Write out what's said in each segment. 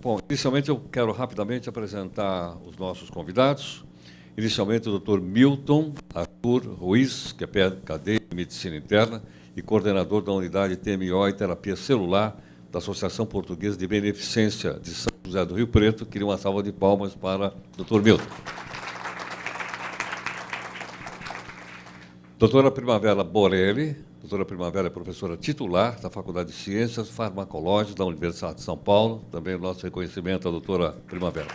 Bom, inicialmente eu quero rapidamente apresentar os nossos convidados. Inicialmente o Dr. Milton Arthur Ruiz, que é PhD em Medicina Interna e coordenador da unidade TMO e Terapia Celular da Associação Portuguesa de Beneficência de São José do Rio Preto. Queria uma salva de palmas para o Dr. Milton. Doutora Primavera Borelli. Doutora Primavera é professora titular da Faculdade de Ciências Farmacológicas da Universidade de São Paulo. Também o nosso reconhecimento à doutora Primavera.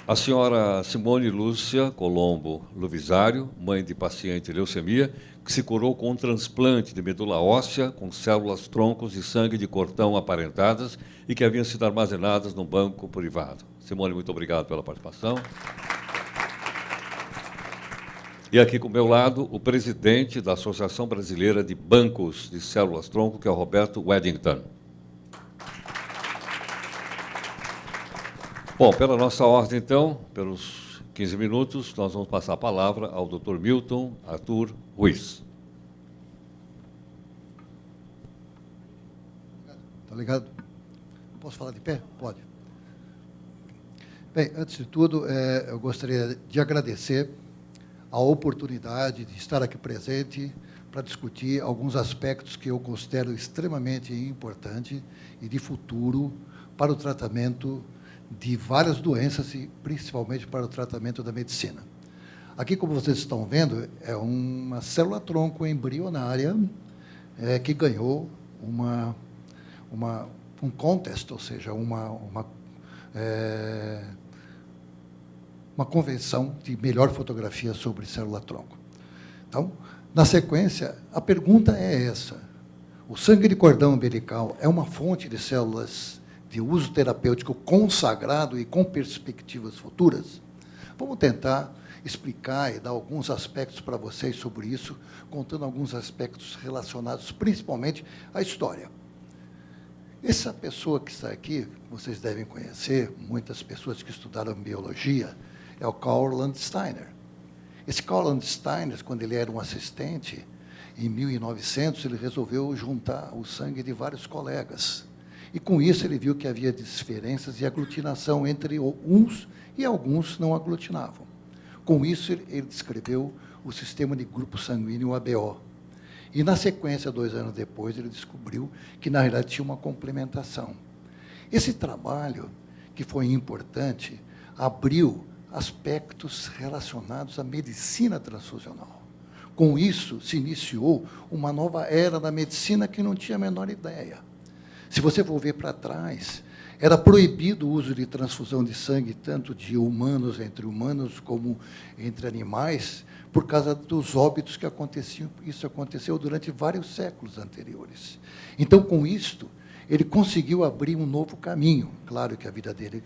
A senhora Simone Lúcia Colombo Luvisário, mãe de paciente de leucemia, que se curou com um transplante de medula óssea com células troncos de sangue de cortão aparentadas e que haviam sido armazenadas no banco privado. Simone, muito obrigado pela participação. E aqui com o meu lado, o presidente da Associação Brasileira de Bancos de Células-Tronco, que é o Roberto Weddington. Bom, pela nossa ordem, então, pelos 15 minutos, nós vamos passar a palavra ao Dr. Milton Arthur Ruiz. Está ligado? Posso falar de pé? Pode. Bem, antes de tudo, eu gostaria de agradecer a oportunidade de estar aqui presente para discutir alguns aspectos que eu considero extremamente importantes e de futuro para o tratamento de várias doenças e principalmente para o tratamento da medicina. Aqui, como vocês estão vendo, é uma célula-tronco embrionária que ganhou um contest, ou seja, uma convenção de melhor fotografia sobre célula-tronco. Então, na sequência, a pergunta é essa. O sangue de cordão umbilical é uma fonte de células de uso terapêutico consagrado e com perspectivas futuras? Vamos tentar explicar e dar alguns aspectos para vocês sobre isso, contando alguns aspectos relacionados principalmente à história. Essa pessoa que está aqui, vocês devem conhecer, muitas pessoas que estudaram biologia, é o Karl Landsteiner. Esse Karl Landsteiner, quando ele era um assistente, em 1900, ele resolveu juntar o sangue de vários colegas. E, com isso, ele viu que havia diferenças de aglutinação entre uns e alguns não aglutinavam. Com isso, ele descreveu o sistema de grupo sanguíneo ABO. E, na sequência, 2 anos depois, ele descobriu que, na realidade, tinha uma complementação. Esse trabalho, que foi importante, abriu aspectos relacionados à medicina transfusional. Com isso, se iniciou uma nova era da medicina que não tinha a menor ideia. Se você for ver para trás, era proibido o uso de transfusão de sangue, tanto de humanos entre humanos como entre animais, por causa dos óbitos que aconteciam. Isso aconteceu durante vários séculos anteriores. Então, com isto, ele conseguiu abrir um novo caminho. Claro que a vida dele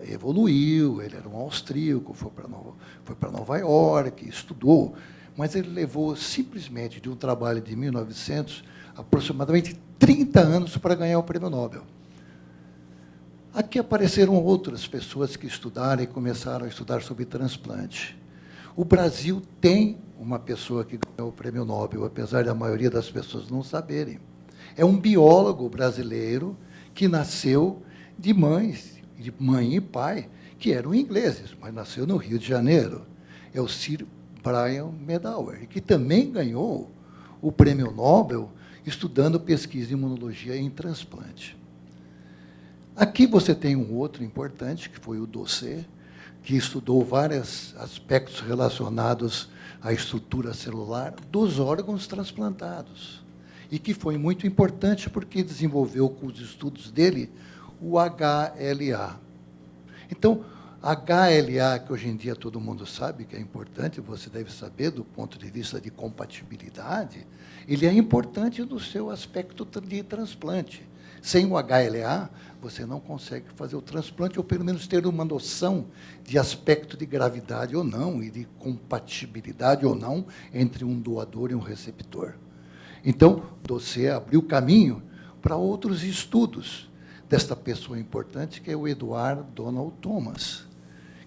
evoluiu, ele era um austríaco, foi para Nova York, estudou, mas ele levou simplesmente de um trabalho de 1900, aproximadamente 30 anos para ganhar o Prêmio Nobel. Aqui apareceram outras pessoas que estudaram e começaram a estudar sobre transplante. O Brasil tem uma pessoa que ganhou o Prêmio Nobel, apesar da maioria das pessoas não saberem. É um biólogo brasileiro que nasceu de mãe e pai que eram ingleses, mas nasceu no Rio de Janeiro. É o Sir Brian Medawer, que também ganhou o Prêmio Nobel estudando pesquisa de imunologia em transplante. Aqui você tem um outro importante, que foi o Dossé, que estudou vários aspectos relacionados à estrutura celular dos órgãos transplantados. E que foi muito importante porque desenvolveu com os estudos dele o HLA. Então, HLA, que hoje em dia todo mundo sabe que é importante, você deve saber do ponto de vista de compatibilidade, ele é importante no seu aspecto de transplante. Sem o HLA, você não consegue fazer o transplante, ou pelo menos ter uma noção de aspecto de gravidade ou não, e de compatibilidade ou não entre um doador e um receptor. Então, Dossé abriu caminho para outros estudos desta pessoa importante, que é o Edward Donald Thomas,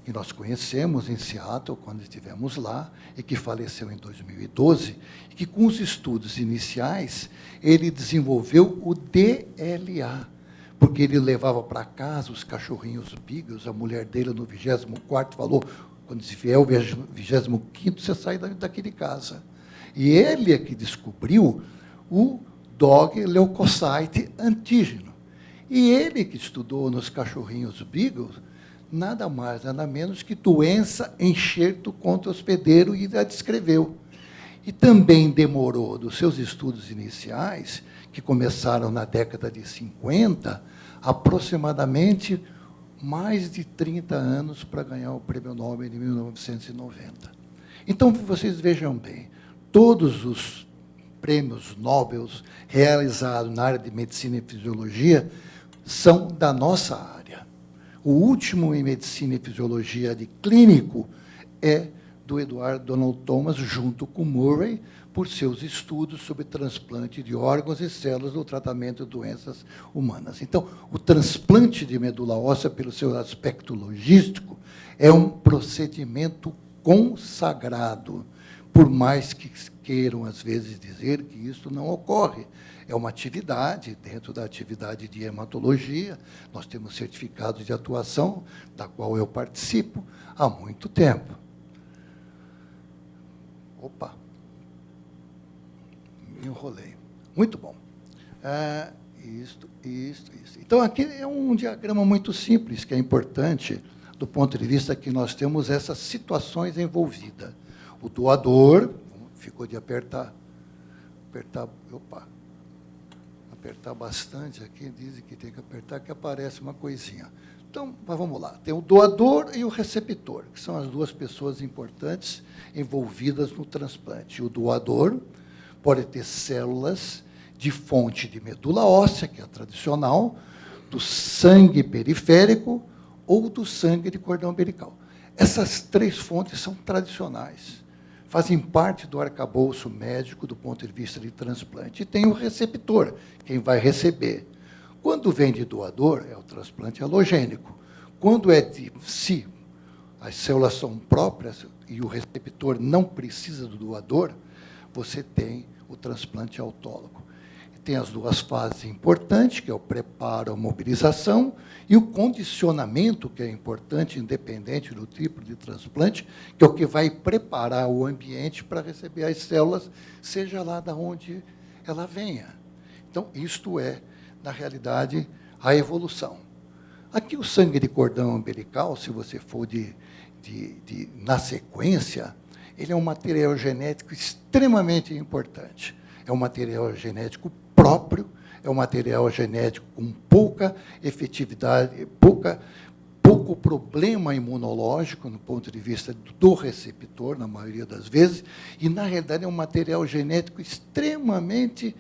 que nós conhecemos em Seattle, quando estivemos lá, e que faleceu em 2012, e que, com os estudos iniciais, ele desenvolveu o DLA, porque ele levava para casa os cachorrinhos Beagles, a mulher dele, no 24º, falou, quando se vier o 25º, você sai daqui de casa. E ele é que descobriu o Dog Leukocyte antígeno. E ele que estudou nos cachorrinhos Beagles, nada mais, nada menos que doença enxerto contra hospedeiro, e a descreveu. E também demorou, dos seus estudos iniciais, que começaram na década de 50, aproximadamente mais de 30 anos para ganhar o Prêmio Nobel em 1990. Então, vocês vejam bem, todos os prêmios Nobel realizados na área de medicina e fisiologia são da nossa área. O último em medicina e fisiologia de clínico é do Edward Donald Thomas, junto com Murray, por seus estudos sobre transplante de órgãos e células no tratamento de doenças humanas. Então, o transplante de medula óssea, pelo seu aspecto logístico, é um procedimento consagrado, por mais que queiram, às vezes, dizer que isso não ocorre. É uma atividade, dentro da atividade de hematologia, nós temos certificados de atuação, da qual eu participo há muito tempo. Opa! Me enrolei. Muito bom. Isto. Então, aqui é um diagrama muito simples, que é importante, do ponto de vista que nós temos essas situações envolvidas. O doador, ficou de apertar bastante aqui, dizem que tem que apertar, que aparece uma coisinha. Então, mas vamos lá. Tem o doador e o receptor, que são as duas pessoas importantes envolvidas no transplante. O doador pode ter células de fonte de medula óssea, que é a tradicional, do sangue periférico ou do sangue de cordão umbilical. Essas três fontes são tradicionais, fazem parte do arcabouço médico do ponto de vista de transplante. E tem o receptor, quem vai receber. Quando vem de doador, é o transplante halogênico. Quando é de si, as células são próprias e o receptor não precisa do doador, você tem o transplante autólogo. Tem as duas fases importantes, que é o preparo, a mobilização, e o condicionamento, que é importante, independente do tipo de transplante, que é o que vai preparar o ambiente para receber as células, seja lá de onde ela venha. Então, isto é, na realidade, a evolução. Aqui o sangue de cordão umbilical, se você for na sequência, ele é um material genético extremamente importante. É um material genético próprio, é um material genético com pouca efetividade, pouco problema imunológico, no ponto de vista do receptor, na maioria das vezes, e, na realidade, é um material genético extremamente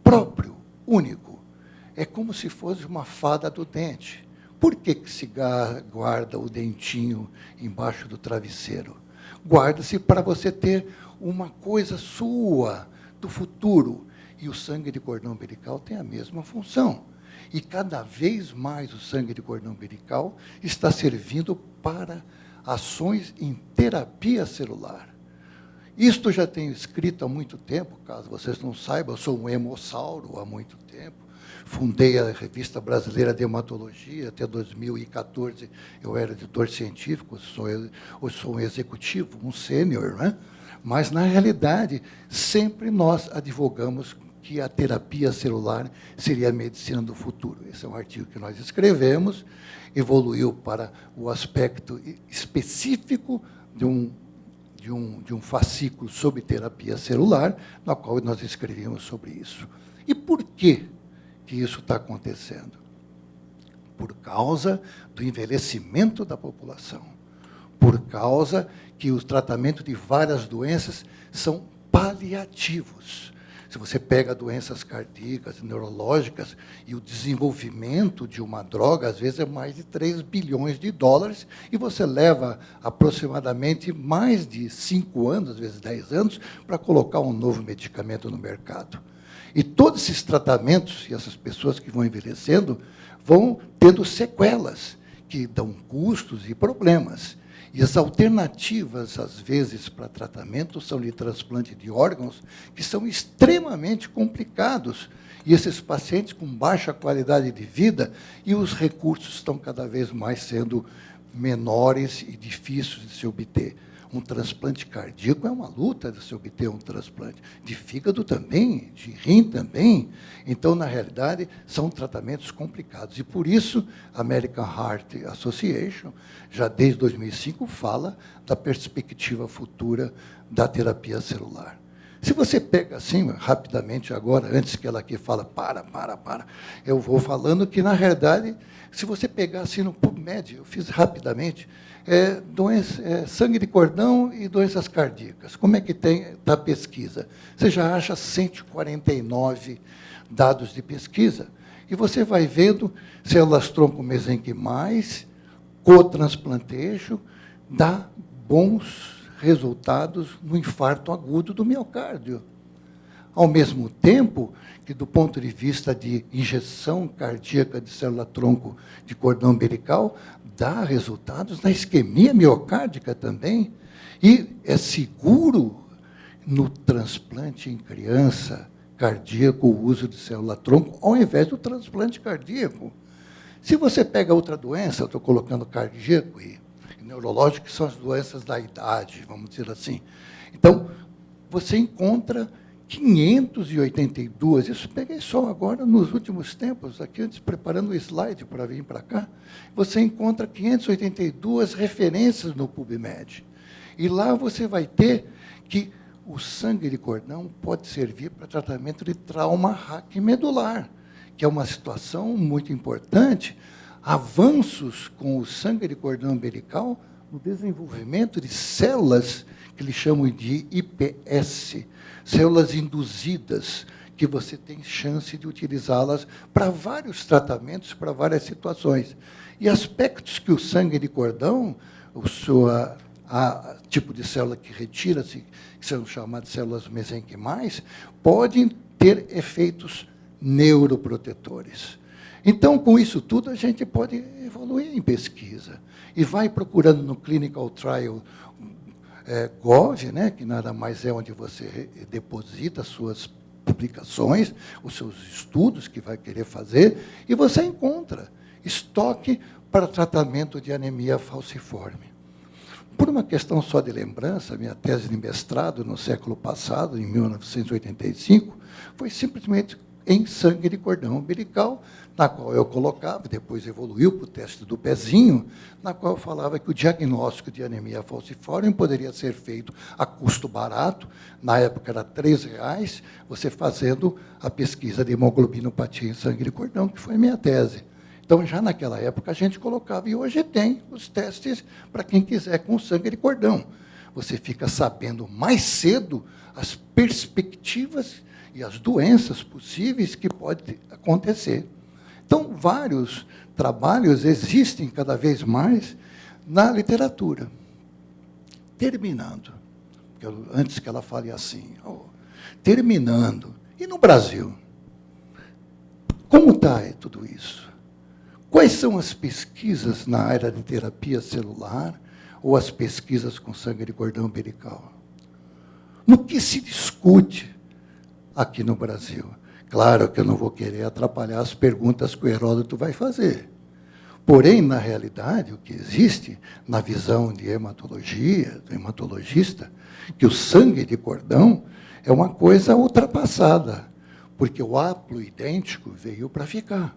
próprio, único. É como se fosse uma fada do dente. Por que se guarda o dentinho embaixo do travesseiro? Guarda-se para você ter uma coisa sua, do futuro. E o sangue de cordão umbilical tem a mesma função. E cada vez mais o sangue de cordão umbilical está servindo para ações em terapia celular. Isto eu já tenho escrito há muito tempo, caso vocês não saibam, eu sou um hemossauro há muito tempo. Fundei a Revista Brasileira de Hematologia, até 2014 eu era editor científico, hoje sou um executivo, um sênior, né? Mas, na realidade, sempre nós advogamos que a terapia celular seria a medicina do futuro. Esse é um artigo que nós escrevemos, evoluiu para o aspecto específico de um fascículo sobre terapia celular, na qual nós escrevíamos sobre isso. E por que isso está acontecendo? Por causa do envelhecimento da população, por causa que os tratamentos de várias doenças são paliativos. Se você pega doenças cardíacas, neurológicas, e o desenvolvimento de uma droga, às vezes, é mais de 3 bilhões de dólares, e você leva aproximadamente mais de 5 anos, às vezes 10 anos, para colocar um novo medicamento no mercado. E todos esses tratamentos, e essas pessoas que vão envelhecendo, vão tendo sequelas, que dão custos e problemas. E as alternativas, às vezes, para tratamento são de transplante de órgãos, que são extremamente complicados. E esses pacientes com baixa qualidade de vida, e os recursos estão cada vez mais sendo menores e difíceis de se obter. Um transplante cardíaco é uma luta de se obter um transplante. De fígado também, de rim também. Então, na realidade, são tratamentos complicados. E, por isso, a American Heart Association, já desde 2005, fala da perspectiva futura da terapia celular. Se você pega assim, rapidamente agora, antes que ela aqui fala, eu vou falando que, na realidade, se você pegar assim no PubMed, eu fiz rapidamente, sangue de cordão e doenças cardíacas. Como é que está a pesquisa? Você já acha 149 dados de pesquisa, e você vai vendo células tronco mesenquimais, cotransplantation, dá bons resultados no infarto agudo do miocárdio. Ao mesmo tempo que, do ponto de vista de injeção cardíaca de célula-tronco de cordão umbilical, dá resultados na isquemia miocárdica também, e é seguro no transplante em criança cardíaco o uso de célula-tronco, ao invés do transplante cardíaco. Se você pega outra doença, eu estou colocando cardíaco e neurológico, que são as doenças da idade, vamos dizer assim. Então, você encontra 582, isso peguei só agora nos últimos tempos, aqui antes preparando o slide para vir para cá, você encontra 582 referências no PubMed. E lá você vai ter que o sangue de cordão pode servir para tratamento de trauma raquimedular, que é uma situação muito importante, avanços com o sangue de cordão umbilical no desenvolvimento de células que eles chamam de IPS, células induzidas, que você tem chance de utilizá-las para vários tratamentos, para várias situações. E aspectos que o sangue de cordão, tipo de célula que retira-se, que são chamadas células mesenquimais, podem ter efeitos neuroprotetores. Então, com isso tudo, a gente pode evoluir em pesquisa. E vai procurando no Clinical Trial Gov, né, que nada mais é onde você deposita as suas publicações, os seus estudos que vai querer fazer, e você encontra estoque para tratamento de anemia falciforme. Por uma questão só de lembrança, minha tese de mestrado no século passado, em 1985, foi simplesmente em sangue de cordão umbilical, na qual eu colocava, depois evoluiu para o teste do pezinho, na qual eu falava que o diagnóstico de anemia falciforme poderia ser feito a custo barato, na época era R$3, você fazendo a pesquisa de hemoglobinopatia em sangue de cordão, que foi a minha tese. Então, já naquela época, a gente colocava, e hoje tem os testes para quem quiser com sangue de cordão. Você fica sabendo mais cedo as perspectivas e as doenças possíveis que podem acontecer. Então, vários trabalhos existem cada vez mais na literatura. Terminando, antes que ela fale assim, terminando, e no Brasil? Como está tudo isso? Quais são as pesquisas na área de terapia celular ou as pesquisas com sangue de cordão umbilical? No que se discute aqui no Brasil? Claro que eu não vou querer atrapalhar as perguntas que o Heródoto vai fazer. Porém, na realidade, o que existe, na visão de hematologia, do hematologista, que o sangue de cordão é uma coisa ultrapassada, porque o haploidêntico veio para ficar,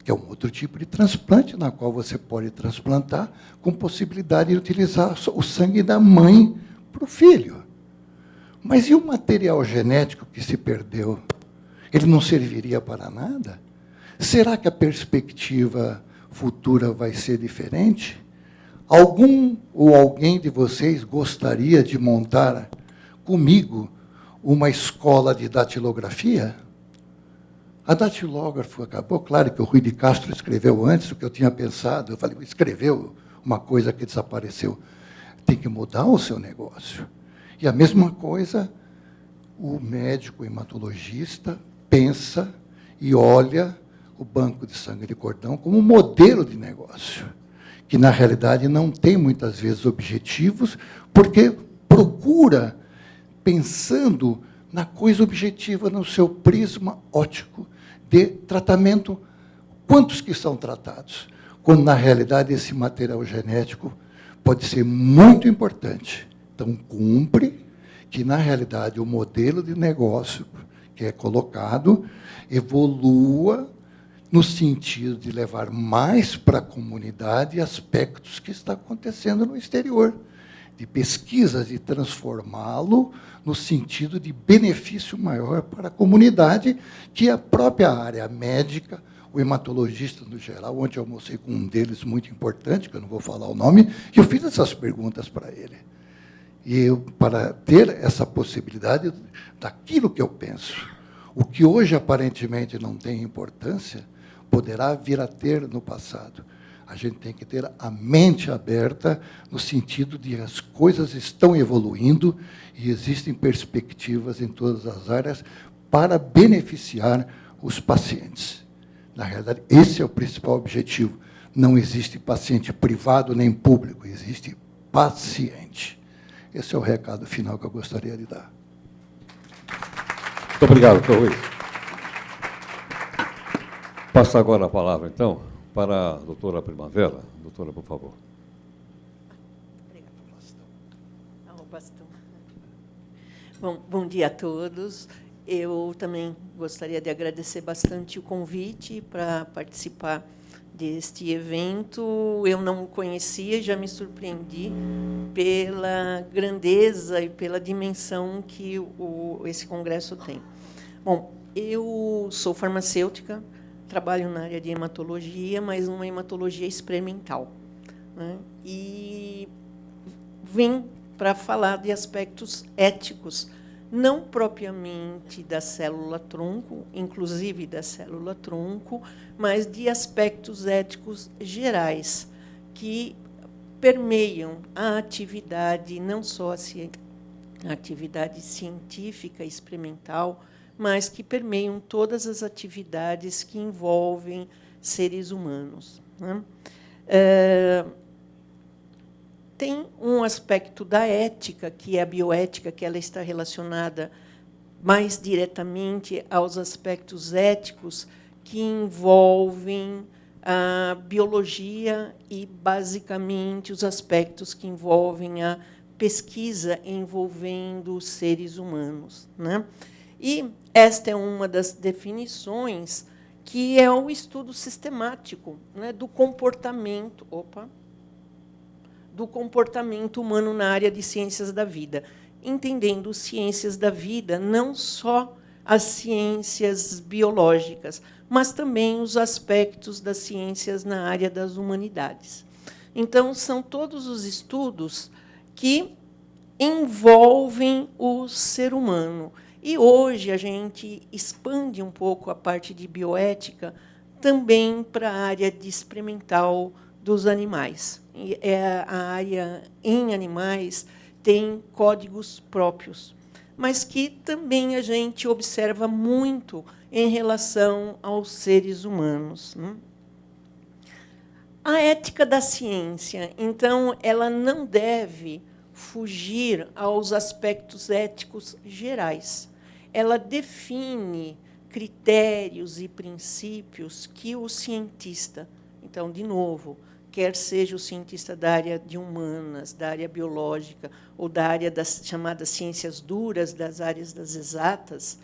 que é um outro tipo de transplante, na qual você pode transplantar com possibilidade de utilizar o sangue da mãe para o filho. Mas e o material genético que se perdeu? Ele não serviria para nada? Será que a perspectiva futura vai ser diferente? Algum ou alguém de vocês gostaria de montar comigo uma escola de datilografia? A datilógrafo acabou, claro que o Rui de Castro escreveu antes do que eu tinha pensado. Eu falei, escreveu uma coisa que desapareceu. Tem que mudar o seu negócio. E a mesma coisa, o médico hematologista pensa e olha o banco de sangue de cordão como um modelo de negócio. que, na realidade, não tem, muitas vezes, objetivos, porque procura, pensando na coisa objetiva, no seu prisma óptico de tratamento, quantos que são tratados, quando, na realidade, esse material genético pode ser muito importante. Então, cumpre que, na realidade, o modelo de negócio que é colocado evolua no sentido de levar mais para a comunidade aspectos que estão acontecendo no exterior, de pesquisas, de transformá-lo no sentido de benefício maior para a comunidade, que a própria área médica, o hematologista, no geral. Ontem eu almocei com um deles muito importante, que eu não vou falar o nome, e eu fiz essas perguntas para ele. E eu, para ter essa possibilidade daquilo que eu penso, o que hoje aparentemente não tem importância, poderá vir a ter no passado. A gente tem que ter a mente aberta no sentido de as coisas estão evoluindo e existem perspectivas em todas as áreas para beneficiar os pacientes. Na realidade, esse é o principal objetivo. Não existe paciente privado nem público, existe paciente. Esse é o recado final que eu gostaria de dar. Muito obrigado, doutor Ruiz. Passo agora a palavra, então, para a doutora Primavera. Doutora, por favor. Obrigada. O bastão. Bom dia a todos. Eu também gostaria de agradecer bastante o convite para participar deste evento. Eu não o conhecia e já me surpreendi pela grandeza e pela dimensão que esse congresso tem. Bom, eu sou farmacêutica, trabalho na área de hematologia, mas uma hematologia experimental, né? E vim para falar de aspectos éticos, não propriamente da célula-tronco, inclusive da célula-tronco, mas de aspectos éticos gerais, que permeiam a atividade, não só a atividade científica experimental, mas que permeiam todas as atividades que envolvem seres humanos, né? Tem um aspecto da ética, que é a bioética, que ela está relacionada mais diretamente aos aspectos éticos que envolvem a biologia e, basicamente, os aspectos que envolvem a pesquisa envolvendo os seres humanos, né? E esta é uma das definições, que é o estudo sistemático, né, do comportamento humano na área de ciências da vida, entendendo ciências da vida não só as ciências biológicas, mas também os aspectos das ciências na área das humanidades. Então, são todos os estudos que envolvem o ser humano. E hoje a gente expande um pouco a parte de bioética também para a área de experimental dos animais. E a área em animais tem códigos próprios, mas que também a gente observa muito em relação aos seres humanos, né? A ética da ciência, então, ela não deve fugir aos aspectos éticos gerais. Ela define critérios e princípios que o cientista, então, de novo, quer seja o cientista da área de humanas, da área biológica, ou da área das chamadas ciências duras, das áreas das exatas,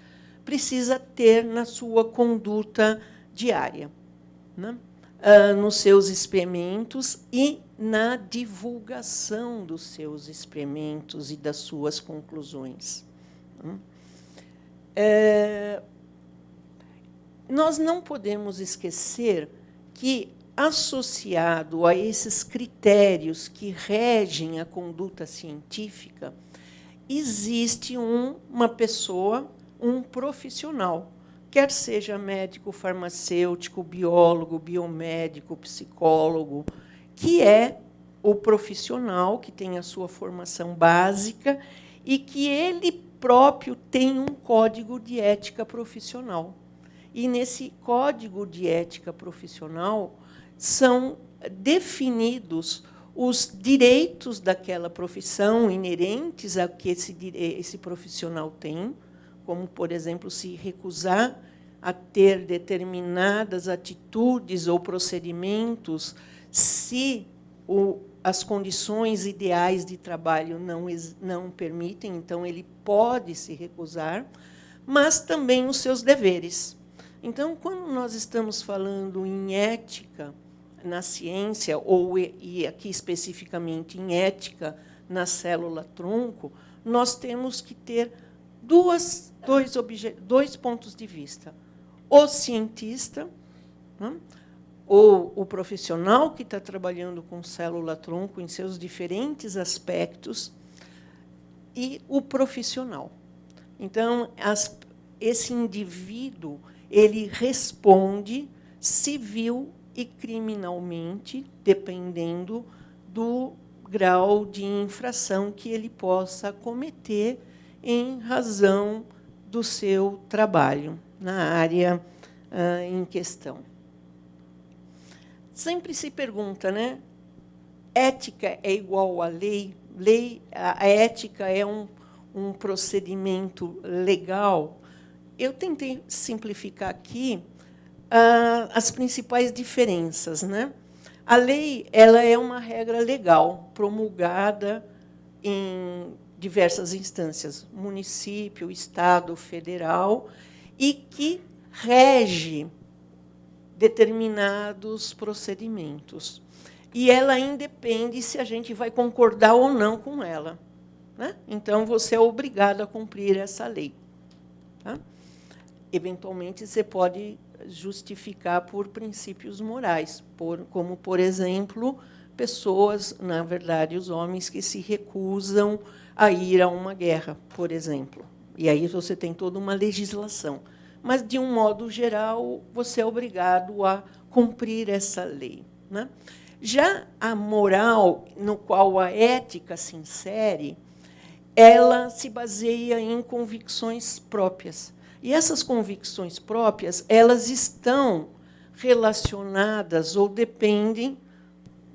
precisa ter na sua conduta diária, né? Nos seus experimentos e na divulgação dos seus experimentos e das suas conclusões. Nós não podemos esquecer que, associado a esses critérios que regem a conduta científica, existe uma pessoa, um profissional, quer seja médico, farmacêutico, biólogo, biomédico, psicólogo, que é o profissional que tem a sua formação básica e que ele próprio tem um código de ética profissional. E, nesse código de ética profissional, são definidos os direitos daquela profissão inerentes a que esse profissional tem, como, por exemplo, se recusar a ter determinadas atitudes ou procedimentos se as condições ideais de trabalho não permitem, então ele pode se recusar, mas também os seus deveres. Então, quando nós estamos falando em ética na ciência, e aqui especificamente em ética na célula-tronco, nós temos que ter dois pontos de vista. O cientista, né, ou o profissional que está trabalhando com célula-tronco em seus diferentes aspectos, e o profissional. Então, esse indivíduo ele responde civil e criminalmente, dependendo do grau de infração que ele possa cometer em razão do seu trabalho na área em questão. Sempre se pergunta, né? Ética é igual à lei? A ética é um procedimento legal? Eu tentei simplificar aqui as principais diferenças, né? A lei ela é uma regra legal promulgada em diversas instâncias, município, estado, federal, e que rege determinados procedimentos. E ela independe se a gente vai concordar ou não com ela, né? Então, você é obrigado a cumprir essa lei. Tá? Eventualmente, você pode justificar por princípios morais, como, por exemplo, pessoas, na verdade, os homens que se recusam a ir a uma guerra, por exemplo. E aí você tem toda uma legislação. Mas, de um modo geral, você é obrigado a cumprir essa lei, né? Já a moral, no qual a ética se insere, ela se baseia em convicções próprias. E essas convicções próprias, elas estão relacionadas ou dependem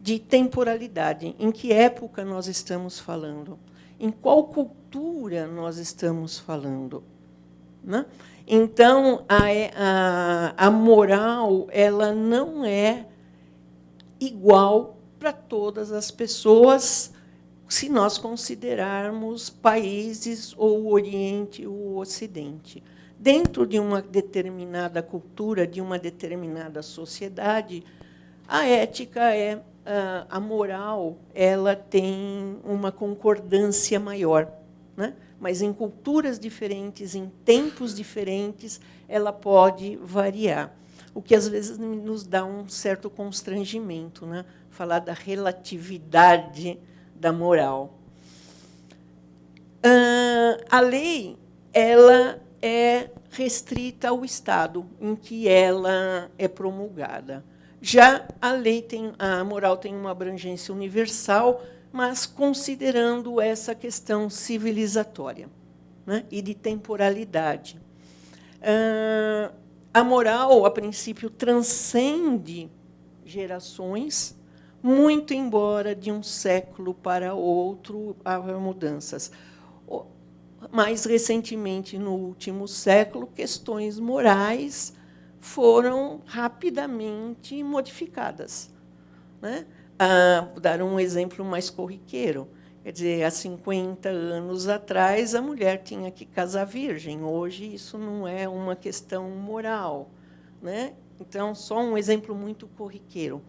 de temporalidade. Em que época nós estamos falando? Em qual cultura nós estamos falando? Né? Então, a moral ela não é igual para todas as pessoas, se nós considerarmos países ou o Oriente ou o Ocidente. Dentro de uma determinada cultura, de uma determinada sociedade, a ética a moral, ela tem uma concordância maior, né? Mas em culturas diferentes, em tempos diferentes, ela pode variar. O que, às vezes, nos dá um certo constrangimento, né? Falar da relatividade da moral. A lei ela é restrita ao Estado em que ela é promulgada. Já a moral tem uma abrangência universal, mas considerando essa questão civilizatória, né, e de temporalidade. A moral, a princípio, transcende gerações, muito embora de um século para outro haja mudanças. Mais recentemente, no último século, questões morais foram rapidamente modificadas, né? Vou dar um exemplo mais corriqueiro. Quer dizer, há 50 anos atrás, a mulher tinha que casar virgem. Hoje, isso não é uma questão moral, né? Então, só um exemplo muito corriqueiro.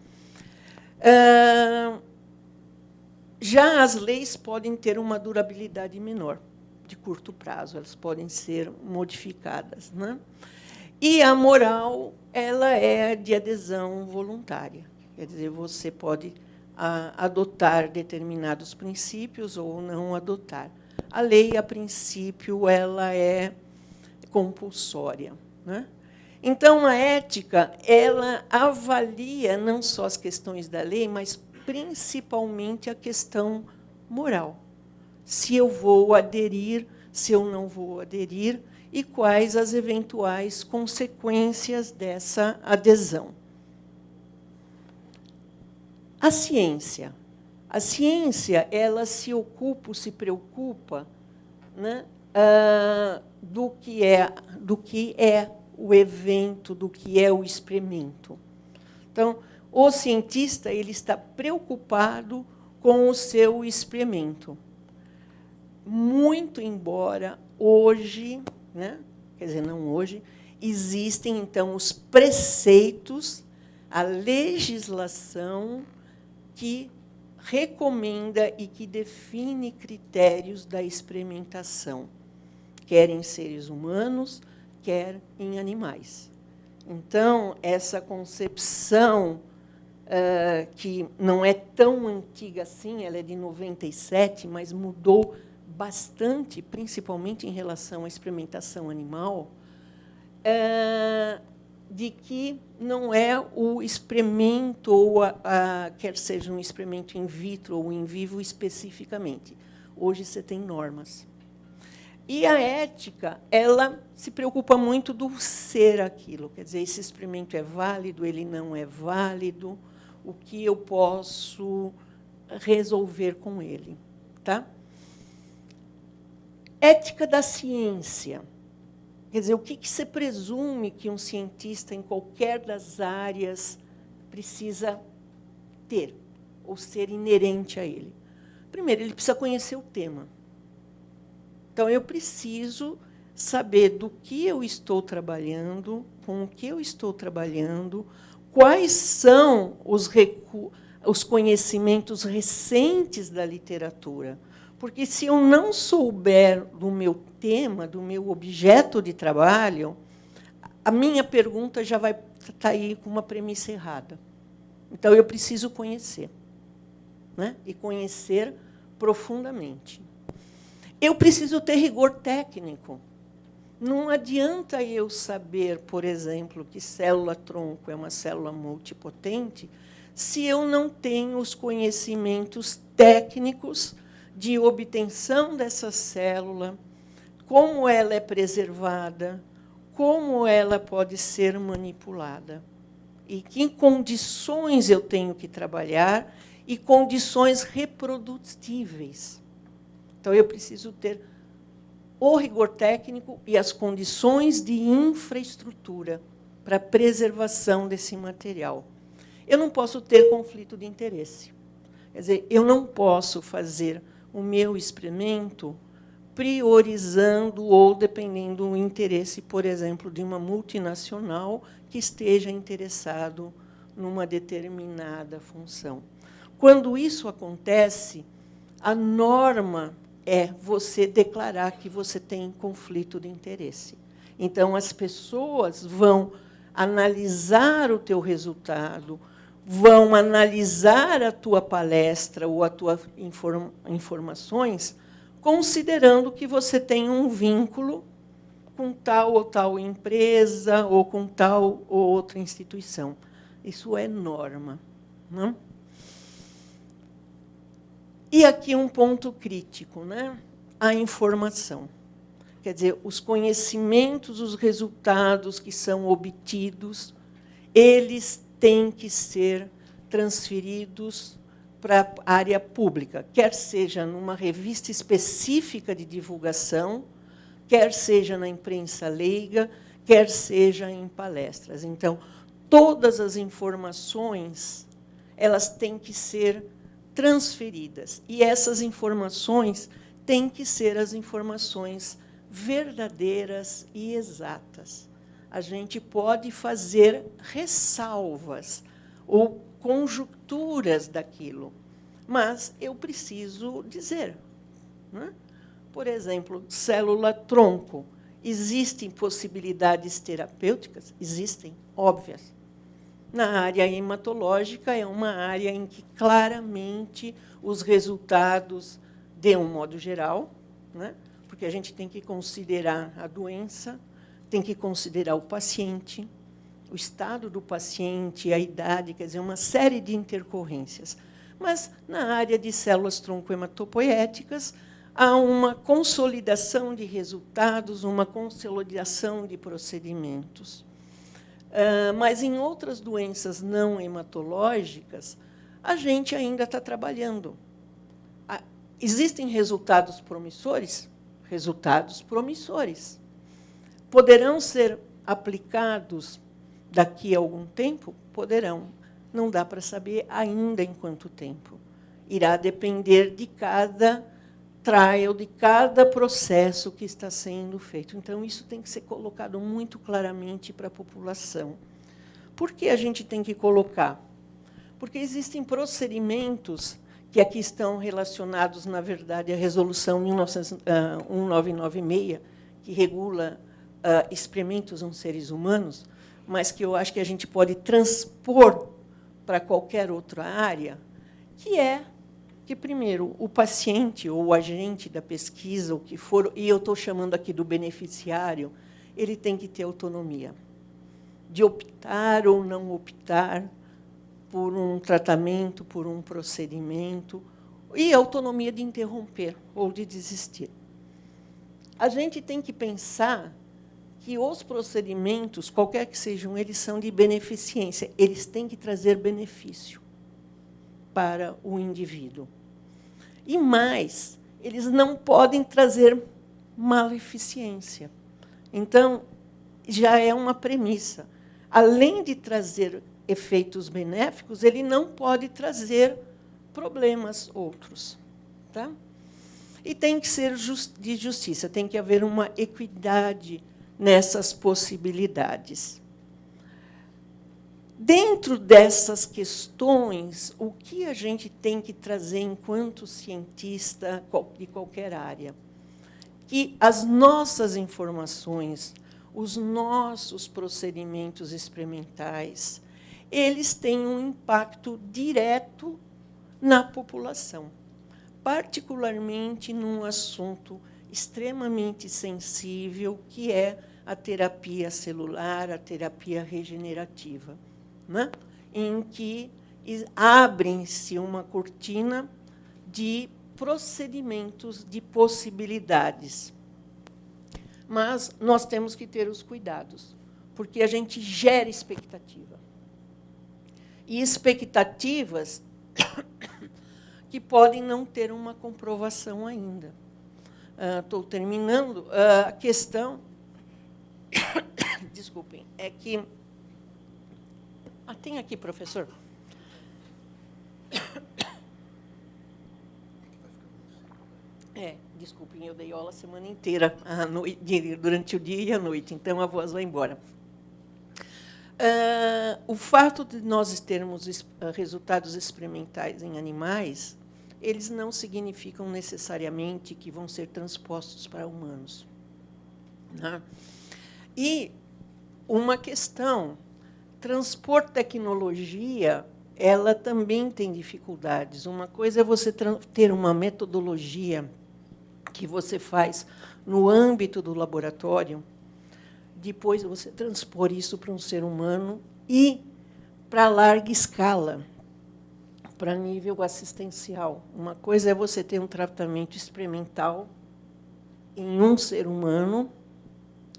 Já as leis podem ter uma durabilidade menor, de curto prazo, elas podem ser modificadas, né? E a moral ela é de adesão voluntária. Quer dizer, você pode adotar determinados princípios ou não adotar. A lei, a princípio, ela é compulsória, né? Então, a ética ela avalia não só as questões da lei, mas principalmente a questão moral. Se eu vou aderir, se eu não vou aderir, e quais as eventuais consequências dessa adesão. A ciência. A ciência, ela se preocupa, né, do que é o evento, do que é o experimento. Então, o cientista ele está preocupado com o seu experimento. Muito embora hoje, né, quer dizer, não hoje, existem, então, os preceitos, a legislação que recomenda e que define critérios da experimentação, quer em seres humanos, quer em animais. Então, essa concepção, que não é tão antiga assim, ela é de 97, mas mudou bastante, principalmente em relação à experimentação animal, de que não é o experimento, ou quer seja um experimento in vitro ou in vivo especificamente. Hoje você tem normas. E a ética, ela se preocupa muito do ser aquilo. Quer dizer, esse experimento é válido, ele não é válido, o que eu posso resolver com ele. Tá? Ética da ciência. Quer dizer, o que você presume que um cientista, em qualquer das áreas, precisa ter, ou ser inerente a ele? Primeiro, ele precisa conhecer o tema. Então, eu preciso saber do que eu estou trabalhando, com o que eu estou trabalhando, quais são os conhecimentos recentes da literatura. Porque, se eu não souber do meu tema, do meu objeto de trabalho, a minha pergunta já vai estar aí com uma premissa errada. Então, eu preciso conhecer, né? E conhecer profundamente. Eu preciso ter rigor técnico. Não adianta eu saber, por exemplo, que célula-tronco é uma célula multipotente, se eu não tenho os conhecimentos técnicos de obtenção dessa célula, como ela é preservada, como ela pode ser manipulada, e que condições eu tenho que trabalhar, e condições reprodutíveis. Então, eu preciso ter o rigor técnico e as condições de infraestrutura para a preservação desse material. Eu não posso ter conflito de interesse. Quer dizer, eu não posso fazer o meu experimento priorizando ou dependendo do interesse, por exemplo, de uma multinacional que esteja interessado numa determinada função. Quando isso acontece, a norma é você declarar que você tem conflito de interesse. Então, as pessoas vão analisar o teu resultado, vão analisar a tua palestra ou as tuas informações, considerando que você tem um vínculo com tal ou tal empresa ou com tal ou outra instituição. Isso é norma, não? E aqui um ponto crítico, né? A informação. Quer dizer, os conhecimentos, os resultados que são obtidos, eles têm que ser transferidos para a área pública, quer seja numa revista específica de divulgação, quer seja na imprensa leiga, quer seja em palestras. Então, todas as informações, elas têm que ser transferidas. E essas informações têm que ser as informações verdadeiras e exatas. A gente pode fazer ressalvas ou conjecturas daquilo, mas eu preciso dizer, né? Por exemplo, célula-tronco. Existem possibilidades terapêuticas? Existem, óbvias. Na área hematológica, é uma área em que, claramente, os resultados, de um modo geral, né? Porque a gente tem que considerar a doença, tem que considerar o paciente, o estado do paciente, a idade, quer dizer, uma série de intercorrências. Mas, na área de células-tronco hematopoéticas, há uma consolidação de resultados, uma consolidação de procedimentos. Mas, em outras doenças não hematológicas, a gente ainda está trabalhando. Existem resultados promissores? Resultados promissores. Poderão ser aplicados daqui a algum tempo? Poderão. Não dá para saber ainda em quanto tempo. Irá depender de cada trial, de cada processo que está sendo feito. Então, isso tem que ser colocado muito claramente para a população. Por que a gente tem que colocar? Porque existem procedimentos que aqui estão relacionados, na verdade, à Resolução 1996, que regula experimentos em seres humanos, mas que eu acho que a gente pode transpor para qualquer outra área, que é que, primeiro, o paciente ou o agente da pesquisa, o que for, e eu estou chamando aqui do beneficiário, ele tem que ter autonomia de optar ou não optar por um tratamento, por um procedimento, e autonomia de interromper ou de desistir. A gente tem que pensar que os procedimentos, qualquer que sejam eles, são de beneficência, eles têm que trazer benefício para o indivíduo. E mais, eles não podem trazer maleficência. Então, já é uma premissa. Além de trazer efeitos benéficos, ele não pode trazer problemas outros. Tá? E tem que ser de justiça, tem que haver uma equidade nessas possibilidades. Dentro dessas questões, o que a gente tem que trazer enquanto cientista de qualquer área? Que as nossas informações, os nossos procedimentos experimentais, eles têm um impacto direto na população, particularmente num assunto extremamente sensível, que é a terapia celular, a terapia regenerativa, né? Em que abre-se uma cortina de procedimentos, de possibilidades. Mas nós temos que ter os cuidados, porque a gente gera expectativa. E expectativas que podem não ter uma comprovação ainda. Estou terminando. A questão, desculpem, é que... tem aqui, professor. Desculpem, eu dei aula a semana inteira, durante o dia e a noite, então a voz vai embora. O fato de nós termos resultados experimentais em animais, eles não significam necessariamente que vão ser transpostos para humanos. Né? E uma questão, transpor tecnologia, ela também tem dificuldades. Uma coisa é você ter uma metodologia que você faz no âmbito do laboratório, depois você transpor isso para um ser humano e para larga escala, para nível assistencial. Uma coisa é você ter um tratamento experimental em um ser humano,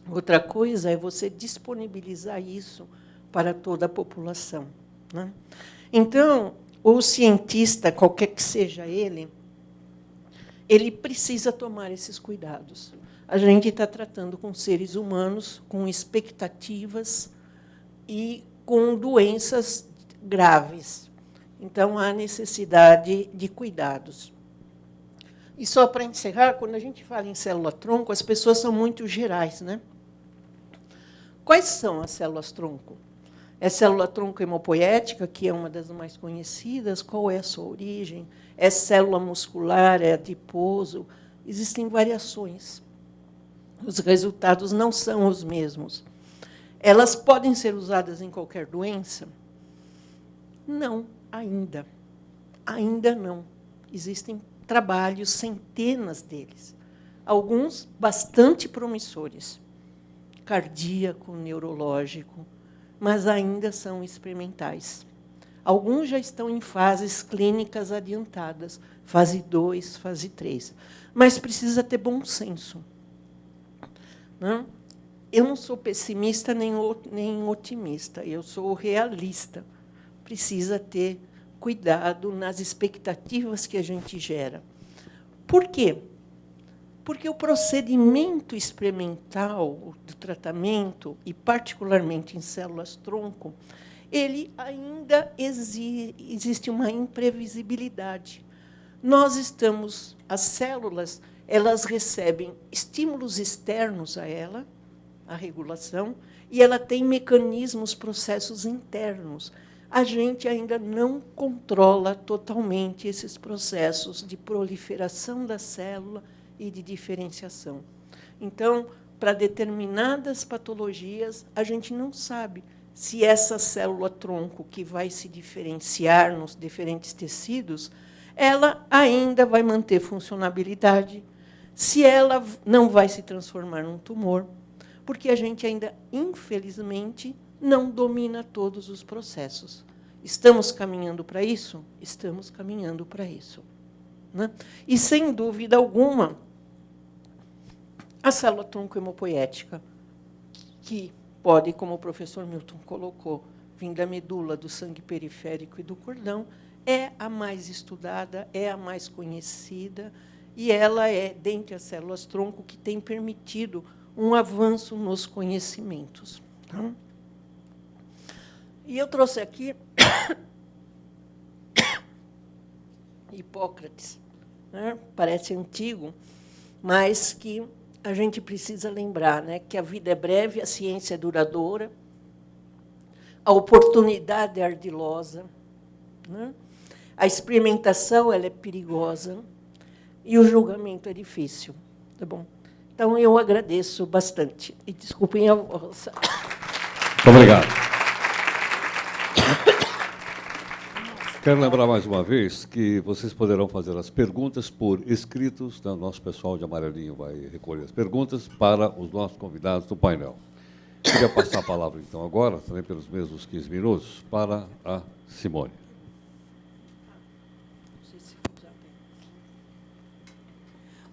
outra coisa é você disponibilizar isso para toda a população. Né? Então, o cientista, qualquer que seja ele precisa tomar esses cuidados. A gente está tratando com seres humanos, com expectativas e com doenças graves. Então, há necessidade de cuidados. E só para encerrar, quando a gente fala em célula-tronco, as pessoas são muito gerais, né? Quais são as células-tronco? É célula-tronco hemopoética, que é uma das mais conhecidas. Qual é a sua origem? É célula muscular? É adiposo? Existem variações. Os resultados não são os mesmos. Elas podem ser usadas em qualquer doença? Não, ainda. Ainda não. Existem trabalhos, centenas deles. Alguns bastante promissores. Cardíaco, neurológico, mas ainda são experimentais. Alguns já estão em fases clínicas adiantadas, fase 2, fase 3. Mas precisa ter bom senso. Não? Eu não sou pessimista nem otimista, eu sou realista. Precisa ter cuidado nas expectativas que a gente gera. Por quê? Porque o procedimento experimental do tratamento, e particularmente em células-tronco, ele ainda existe uma imprevisibilidade. As células, elas recebem estímulos externos a ela, a regulação, e ela tem mecanismos, processos internos. A gente ainda não controla totalmente esses processos de proliferação da célula e de diferenciação. Então, para determinadas patologias, a gente não sabe se essa célula-tronco que vai se diferenciar nos diferentes tecidos, ela ainda vai manter funcionalidade, se ela não vai se transformar num tumor, porque a gente ainda, infelizmente, não domina todos os processos. Estamos caminhando para isso? Estamos caminhando para isso. Né? E, sem dúvida alguma, a célula-tronco hemopoética, que pode, como o professor Milton colocou, vir da medula, do sangue periférico e do cordão, é a mais estudada, é a mais conhecida, e ela é, dentre as células-tronco, que tem permitido um avanço nos conhecimentos. Tá? E eu trouxe aqui Hipócrates, né? Parece antigo, mas que a gente precisa lembrar, né, que a vida é breve, a ciência é duradoura, a oportunidade é ardilosa, né? A experimentação ela é perigosa e o julgamento é difícil. Tá bom? Então, eu agradeço bastante. E desculpem a voz. Muito obrigado. Quero lembrar mais uma vez que vocês poderão fazer as perguntas por escritos, né? O nosso pessoal de amarelinho vai recolher as perguntas para os nossos convidados do painel. Queria passar a palavra, então, agora, também pelos mesmos 15 minutos, para a Simone.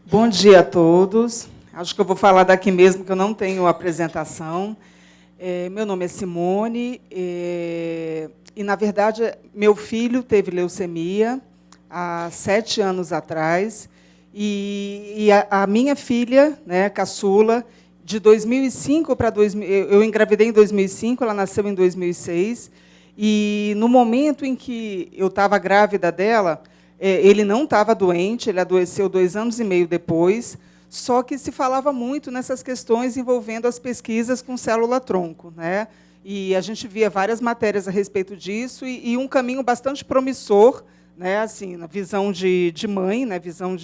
Bom dia a todos. Acho que eu vou falar daqui mesmo, que eu não tenho apresentação. Meu nome é Simone, e, na verdade, meu filho teve leucemia há 7 anos atrás, e a minha filha, né, caçula, de 2005 para 2000, eu engravidei em 2005, ela nasceu em 2006, e, no momento em que eu estava grávida dela, ele não estava doente, ele adoeceu 2 anos e meio depois, só que se falava muito nessas questões envolvendo as pesquisas com célula-tronco, né? E a gente via várias matérias a respeito disso e um caminho bastante promissor, né? Assim, na visão de mãe, né? Visão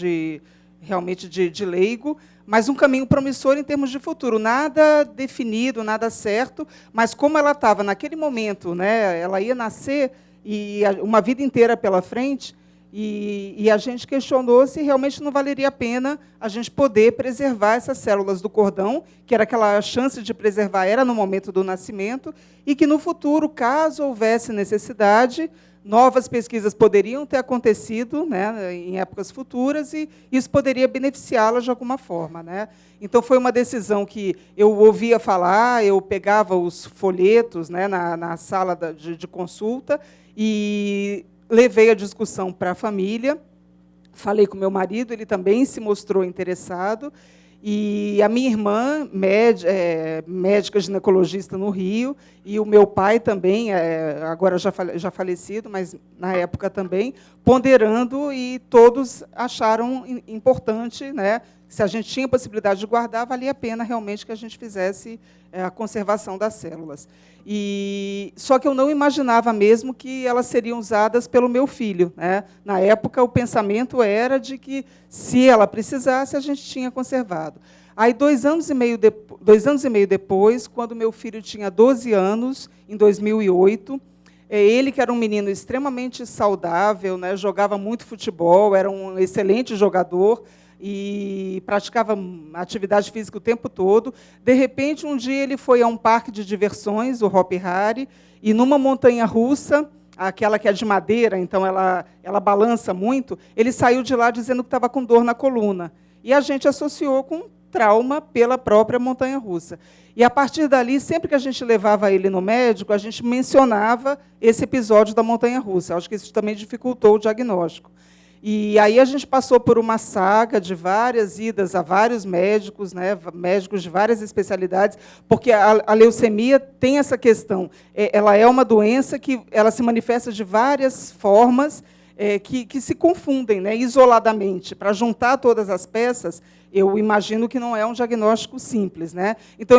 realmente de leigo, mas um caminho promissor em termos de futuro. Nada definido, nada certo, mas como ela estava naquele momento, né? Ela ia nascer e uma vida inteira pela frente. E a gente questionou se realmente não valeria a pena a gente poder preservar essas células do cordão, que era aquela chance de preservar era no momento do nascimento, e que, no futuro, caso houvesse necessidade, novas pesquisas poderiam ter acontecido, né, em épocas futuras, e isso poderia beneficiá-las de alguma forma, né? Então, foi uma decisão que eu ouvia falar, eu pegava os folhetos, né, na sala de consulta, e levei a discussão para a família, falei com meu marido, ele também se mostrou interessado, e a minha irmã, médica ginecologista no Rio, e o meu pai também, agora já falecido, mas na época também, ponderando, e todos acharam importante, né, se a gente tinha possibilidade de guardar, valia a pena realmente que a gente fizesse a conservação das células. Só que eu não imaginava mesmo que elas seriam usadas pelo meu filho, né? Na época, o pensamento era de que, se ela precisasse, a gente tinha conservado. Aí, 2 anos e meio depois, quando meu filho tinha 12 anos, em 2008, ele, que era um menino extremamente saudável, né? Jogava muito futebol, era um excelente jogador, e praticava atividade física o tempo todo. De repente, um dia, ele foi a um parque de diversões, o Hopi Hari, e, numa montanha-russa, aquela que é de madeira, então ela balança muito, ele saiu de lá dizendo que estava com dor na coluna. E a gente associou com trauma pela própria montanha-russa. E, a partir dali, sempre que a gente levava ele no médico, a gente mencionava esse episódio da montanha-russa. Acho que isso também dificultou o diagnóstico. E aí a gente passou por uma saga de várias idas a vários médicos, né, médicos de várias especialidades, porque a leucemia tem essa questão. Ela é uma doença que ela se manifesta de várias formas, que se confundem, né, isoladamente. Para juntar todas as peças, eu imagino que não é um diagnóstico simples, né? Então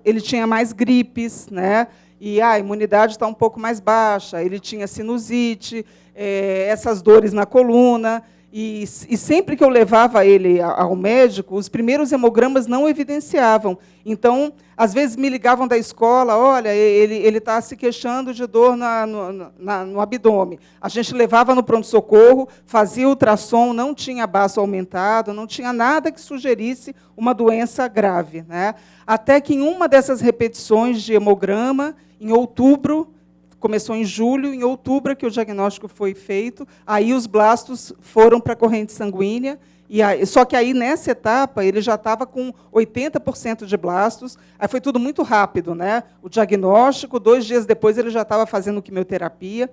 ele tinha mais gripes, né? E a imunidade está um pouco mais baixa, ele tinha sinusite, essas dores na coluna, e sempre que eu levava ele ao médico, os primeiros hemogramas não evidenciavam. Então, às vezes me ligavam da escola, olha, ele está se queixando de dor no abdômen. A gente levava no pronto-socorro, fazia ultrassom, não tinha baço aumentado, não tinha nada que sugerisse uma doença grave, né? Até que, em uma dessas repetições de hemograma, em outubro, começou em julho, em outubro é que o diagnóstico foi feito, aí os blastos foram para a corrente sanguínea, só que aí, nessa etapa, ele já estava com 80% de blastos, aí foi tudo muito rápido, né? O diagnóstico, 2 dias depois, ele já estava fazendo quimioterapia,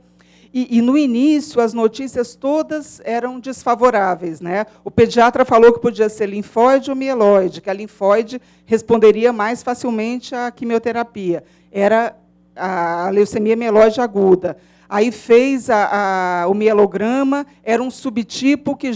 e no início, as notícias todas eram desfavoráveis, né? O pediatra falou que podia ser linfóide ou mieloide, que a linfóide responderia mais facilmente à quimioterapia. Era a leucemia mieloide aguda. Aí fez o mielograma, era um subtipo que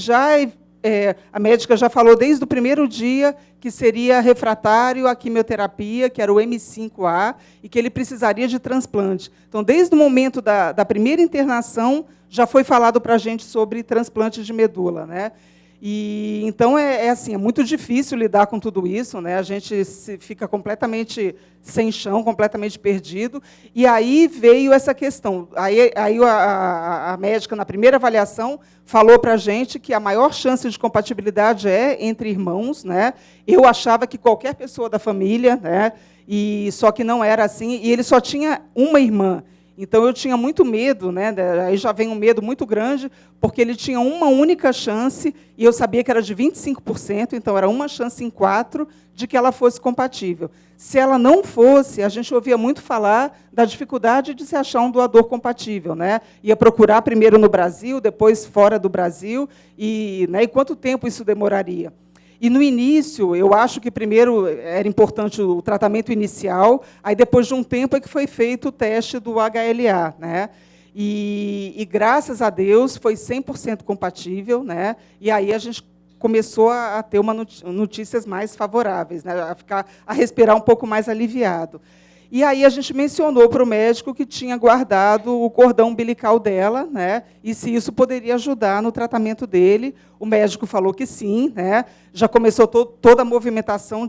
a médica já falou desde o primeiro dia que seria refratário à quimioterapia, que era o M5A, e que ele precisaria de transplante. Então, desde o momento da primeira internação, já foi falado para a gente sobre transplante de medula, né? E, então, assim, é muito difícil lidar com tudo isso, né? A gente fica completamente sem chão, completamente perdido. E aí veio essa questão. Aí a médica, na primeira avaliação, falou para a gente que a maior chance de compatibilidade é entre irmãos, né? Eu achava que qualquer pessoa da família, né? Só que não era assim, e ele só tinha uma irmã. Então, eu tinha muito medo, né? Aí já vem um medo muito grande, porque ele tinha uma única chance, e eu sabia que era de 25%, então era uma chance em 4 de que ela fosse compatível. Se ela não fosse, a gente ouvia muito falar da dificuldade de se achar um doador compatível, né? Ia procurar primeiro no Brasil, depois fora do Brasil, e quanto tempo isso demoraria? E, no início, eu acho que primeiro era importante o tratamento inicial, aí, depois de um tempo, é que foi feito o teste do HLA, né? E graças a Deus, foi 100% compatível, né? E aí a gente começou a ter notícias mais favoráveis, né? A respirar um pouco mais aliviado. E aí a gente mencionou para o médico que tinha guardado o cordão umbilical dela, né? E se isso poderia ajudar no tratamento dele. O médico falou que sim, né? Já começou toda a movimentação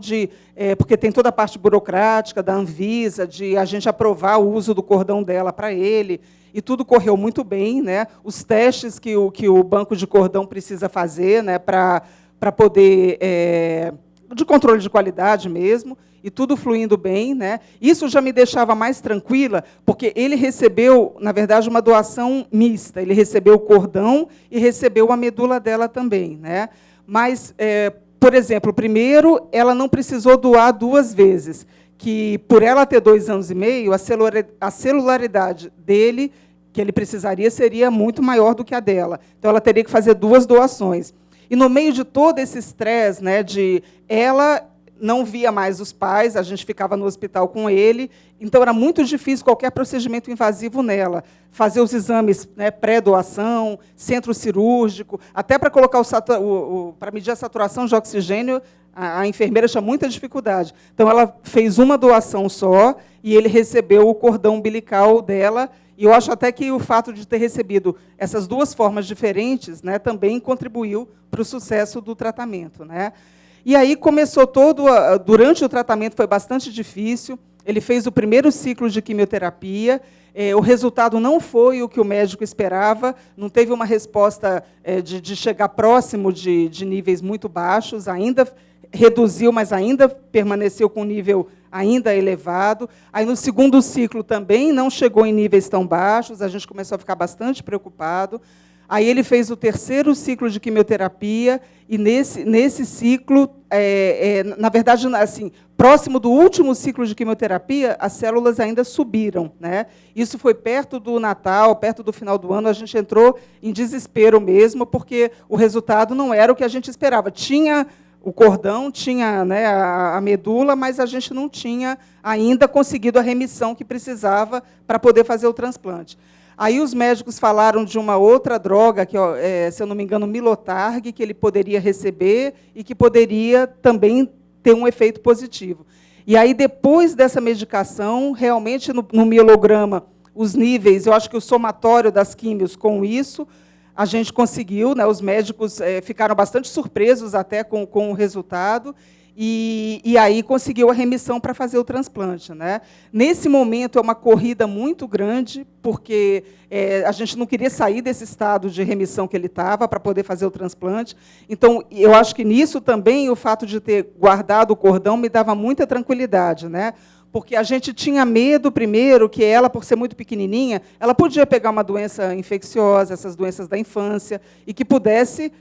porque tem toda a parte burocrática da Anvisa, de a gente aprovar o uso do cordão dela para ele, e tudo correu muito bem, né? Os testes que o banco de cordão precisa fazer, né? Para poder de controle de qualidade mesmo, e tudo fluindo bem, né? Isso já me deixava mais tranquila, porque ele recebeu, na verdade, uma doação mista. Ele recebeu o cordão e recebeu a medula dela também, né? Mas, por exemplo, primeiro, ela não precisou doar 2 vezes, que, por ela ter 2 anos e meio, a celularidade dele, que ele precisaria, seria muito maior do que a dela. Então, ela teria que fazer 2 doações. E, no meio de todo esse estresse, né, ela não via mais os pais, a gente ficava no hospital com ele, então era muito difícil qualquer procedimento invasivo nela. Fazer os exames, né, pré-doação, centro cirúrgico, até para colocar para medir a saturação de oxigênio, a enfermeira tinha muita dificuldade. Então, ela fez uma doação só, e ele recebeu o cordão umbilical dela, e eu acho até que o fato de ter recebido essas 2 formas diferentes, né, também contribuiu para o sucesso do tratamento, né? E aí começou durante o tratamento foi bastante difícil, ele fez o primeiro ciclo de quimioterapia, o resultado não foi o que o médico esperava, não teve uma resposta de chegar próximo de níveis muito baixos, ainda reduziu, mas ainda permaneceu com nível ainda elevado. Aí, no segundo ciclo, também não chegou em níveis tão baixos, a gente começou a ficar bastante preocupado. Aí ele fez o 3º ciclo de quimioterapia, e nesse ciclo, na verdade, assim, próximo do último ciclo de quimioterapia, as células ainda subiram, né? Isso foi perto do Natal, perto do final do ano, a gente entrou em desespero mesmo, porque o resultado não era o que a gente esperava. Tinha o cordão, tinha, né, a medula, mas a gente não tinha ainda conseguido a remissão que precisava para poder fazer o transplante. Aí os médicos falaram de uma outra droga, que, se eu não me engano, Milotarg, que ele poderia receber e que poderia também ter um efeito positivo. E aí, depois dessa medicação, realmente, no mielograma, os níveis, eu acho que o somatório das químios com isso, a gente conseguiu, né, os médicos ficaram bastante surpresos até com o resultado, e aí conseguiu a remissão para fazer o transplante, né? Nesse momento é uma corrida muito grande, porque a gente não queria sair desse estado de remissão que ele estava para poder fazer o transplante. Então, eu acho que nisso também o fato de ter guardado o cordão me dava muita tranquilidade, né? Porque a gente tinha medo, primeiro, que ela, por ser muito pequenininha, ela podia pegar uma doença infecciosa, essas doenças da infância, e que pudesse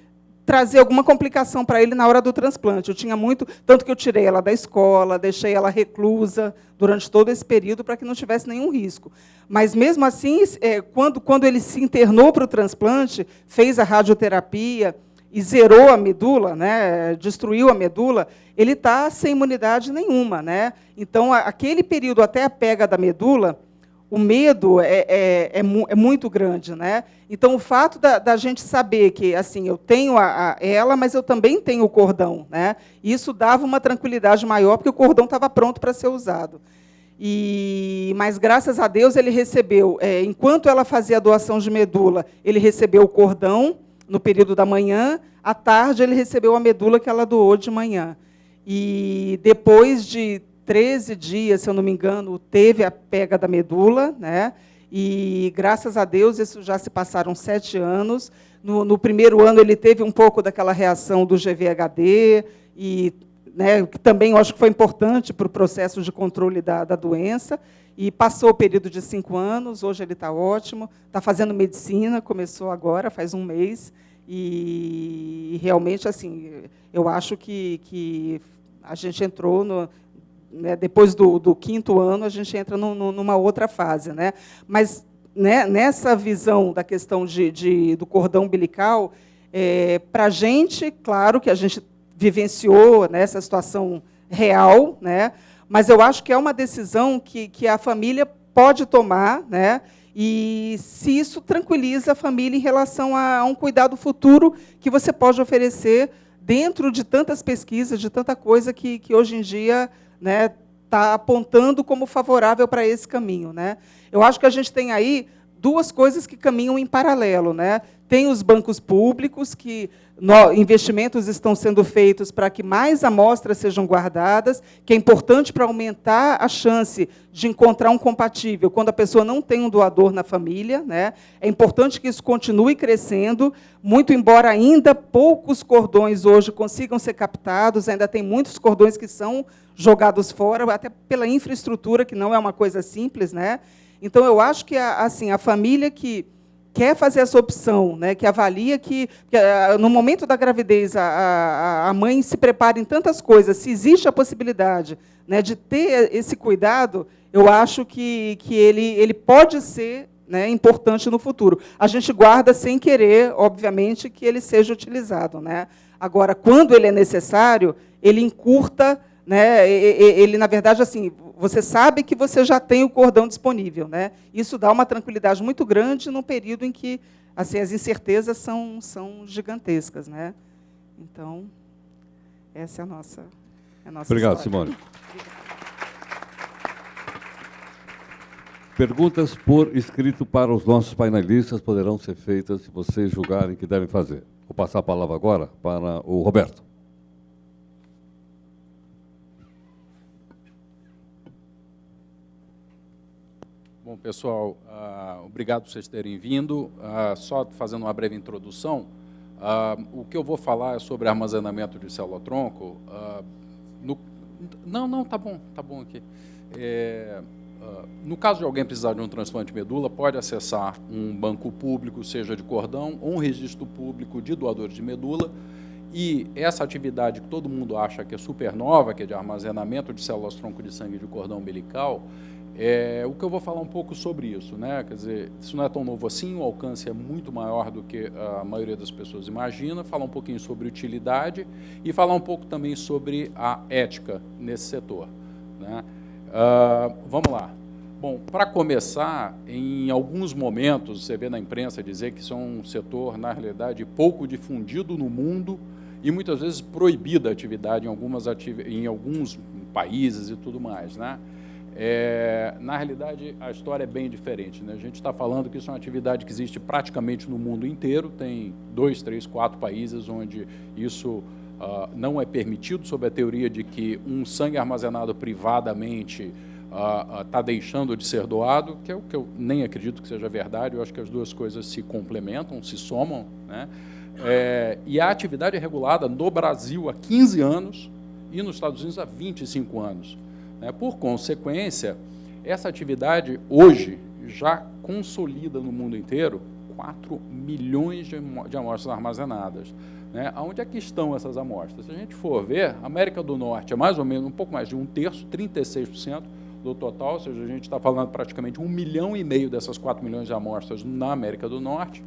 trazer alguma complicação para ele na hora do transplante. Eu tinha muito, tanto que eu tirei ela da escola, deixei ela reclusa durante todo esse período para que não tivesse nenhum risco. Mas, mesmo assim, quando ele se internou para o transplante, fez a radioterapia e zerou a medula, né, destruiu a medula, ele está sem imunidade nenhuma, né? Então, aquele período até a pega da medula, o medo é muito grande, né? Então, o fato da gente saber que, assim, eu tenho ela, mas eu também tenho o cordão, né? Isso dava uma tranquilidade maior, porque o cordão estava pronto para ser usado. Mas, graças a Deus, ele recebeu, enquanto ela fazia a doação de medula, ele recebeu o cordão no período da manhã, à tarde ele recebeu a medula que ela doou de manhã. E depois de 13 dias, se eu não me engano, teve a pega da medula, né? E, graças a Deus, isso já se passaram 7 anos. No primeiro ano, ele teve um pouco daquela reação do GVHD, e, né, que também eu acho que foi importante para o processo de controle da doença. E passou o período de 5 anos, hoje ele está ótimo, está fazendo medicina, começou agora, faz um mês, e realmente, assim, eu acho que a gente entrou né, depois do 5º ano, a gente entra numa outra fase, né? Mas, né, nessa visão da questão do cordão umbilical, para a gente, claro que a gente vivenciou, né, essa situação real, né? Mas eu acho que é uma decisão que a família pode tomar, né? E se isso tranquiliza a família em relação a um cuidado futuro que você pode oferecer dentro de tantas pesquisas, de tanta coisa que hoje em dia, né, está apontando como favorável para esse caminho, né? Eu acho que a gente tem aí 2 coisas que caminham em paralelo, né? Tem os bancos públicos, que investimentos estão sendo feitos para que mais amostras sejam guardadas, que é importante para aumentar a chance de encontrar um compatível quando a pessoa não tem um doador na família, né? É importante que isso continue crescendo, muito embora ainda poucos cordões hoje consigam ser captados, ainda tem muitos cordões que são jogados fora, até pela infraestrutura, que não é uma coisa simples, né? Então, eu acho que assim, a família que quer fazer essa opção, né, que avalia que no momento da gravidez a mãe se prepara em tantas coisas, se existe a possibilidade, né, de ter esse cuidado, eu acho que ele pode ser, né, importante no futuro. A gente guarda sem querer, obviamente, que ele seja utilizado, né? Agora, quando ele é necessário, ele encurta, né, ele, na verdade, assim, você sabe que você já tem o cordão disponível, né? Isso dá uma tranquilidade muito grande num período em que, assim, as incertezas são gigantescas, né? Então, essa é a nossa Obrigado, história. Simone. Perguntas por escrito para os nossos painelistas poderão ser feitas se vocês julgarem que devem fazer. Vou passar a palavra agora para o Roberto. Bom, pessoal, obrigado por vocês terem vindo. Só fazendo uma breve introdução, o que eu vou falar é sobre armazenamento de célula-tronco. Não, tá bom aqui. no caso de alguém precisar de um transplante de medula, pode acessar um banco público, seja de cordão, ou um registro público de doadores de medula, e essa atividade que todo mundo acha que é super nova, que é de armazenamento de células-tronco de sangue de cordão umbilical, o que eu vou falar um pouco sobre isso, né? Quer dizer, isso não é tão novo assim, o alcance é muito maior do que a maioria das pessoas imagina, falar um pouquinho sobre utilidade e falar um pouco também sobre a ética nesse setor, né? Vamos lá. Bom, para começar, em alguns momentos, você vê na imprensa dizer que isso é um setor, na realidade, pouco difundido no mundo e muitas vezes proibida a atividade em alguns países e tudo mais, né? Na realidade, a história é bem diferente, né? A gente está falando que isso é uma atividade que existe praticamente no mundo inteiro, tem 2, 3, 4 países onde isso não é permitido, sob a teoria de que um sangue armazenado privadamente está deixando de ser doado, que é o que eu nem acredito que seja verdade, eu acho que as duas coisas se complementam, se somam, né? E a atividade é regulada no Brasil há 15 anos e nos Estados Unidos há 25 anos. Por consequência, essa atividade hoje já consolida no mundo inteiro 4 milhões de amostras armazenadas. Onde é que estão essas amostras? Se a gente for ver, a América do Norte é mais ou menos um pouco mais de 1/3, 36% do total, ou seja, a gente está falando praticamente 1,5 milhão dessas 4 milhões de amostras na América do Norte.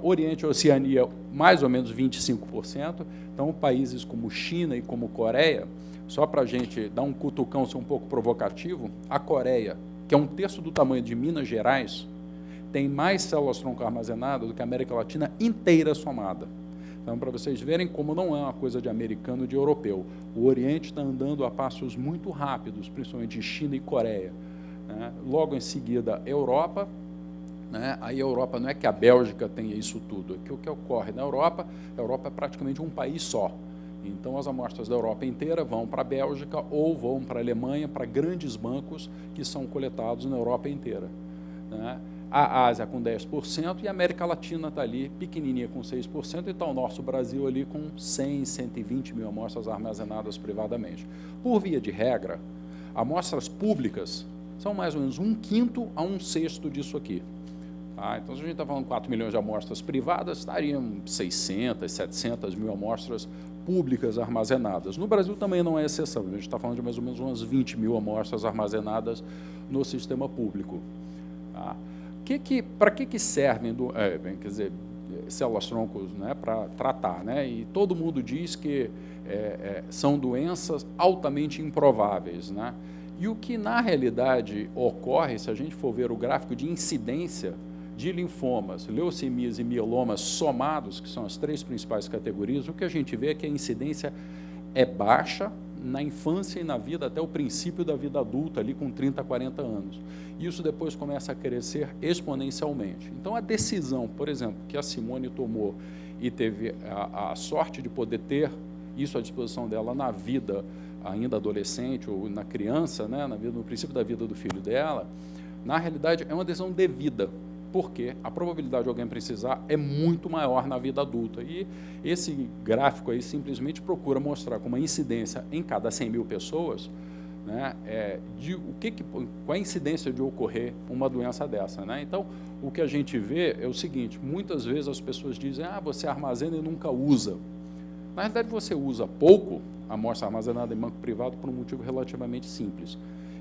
Oriente e Oceania, mais ou menos 25%. Então, países como China e como Coreia, só para a gente dar um cutucão, ser um pouco provocativo, a Coreia, que é 1/3 do tamanho de Minas Gerais, tem mais células-tronco armazenadas do que a América Latina inteira somada. Então, para vocês verem como não é uma coisa de americano e de europeu. O Oriente está andando a passos muito rápidos, principalmente China e Coreia. Logo em seguida, Europa. Aí a Europa não é que a Bélgica tenha isso tudo, é que o que ocorre na Europa, a Europa é praticamente um país só. Então, as amostras da Europa inteira vão para a Bélgica ou vão para a Alemanha, para grandes bancos que são coletados na Europa inteira. A Ásia com 10% e a América Latina está ali, pequenininha, com 6%, e está o nosso Brasil ali com 100, 120 mil amostras armazenadas privadamente. Por via de regra, amostras públicas são mais ou menos 1/5 a 1/6 disso aqui. Então, se a gente está falando de 4 milhões de amostras privadas, estariam 600, 700 mil amostras públicas armazenadas. No Brasil também não é exceção, a gente está falando de mais ou menos umas 20 mil amostras armazenadas no sistema público. Para que servem células-troncos, para tratar? E todo mundo diz que são doenças altamente improváveis. E o que, na realidade, ocorre, se a gente for ver o gráfico de incidência de linfomas, leucemias e mielomas somados, que são as 3 principais categorias, o que a gente vê é que a incidência é baixa na infância e na vida até o princípio da vida adulta, ali com 30, 40 anos. Isso depois começa a crescer exponencialmente. Então, a decisão, por exemplo, que a Simone tomou e teve a sorte de poder ter isso à disposição dela na vida ainda adolescente ou na criança, no princípio da vida do filho dela, na realidade é uma decisão devida, porque a probabilidade de alguém precisar é muito maior na vida adulta. E esse gráfico aí simplesmente procura mostrar com uma incidência em cada 100 mil pessoas, qual a incidência de ocorrer uma doença dessa. Então, o que a gente vê é o seguinte, muitas vezes as pessoas dizem, você armazena e nunca usa. Na realidade, você usa pouco a amostra armazenada em banco privado por um motivo relativamente simples.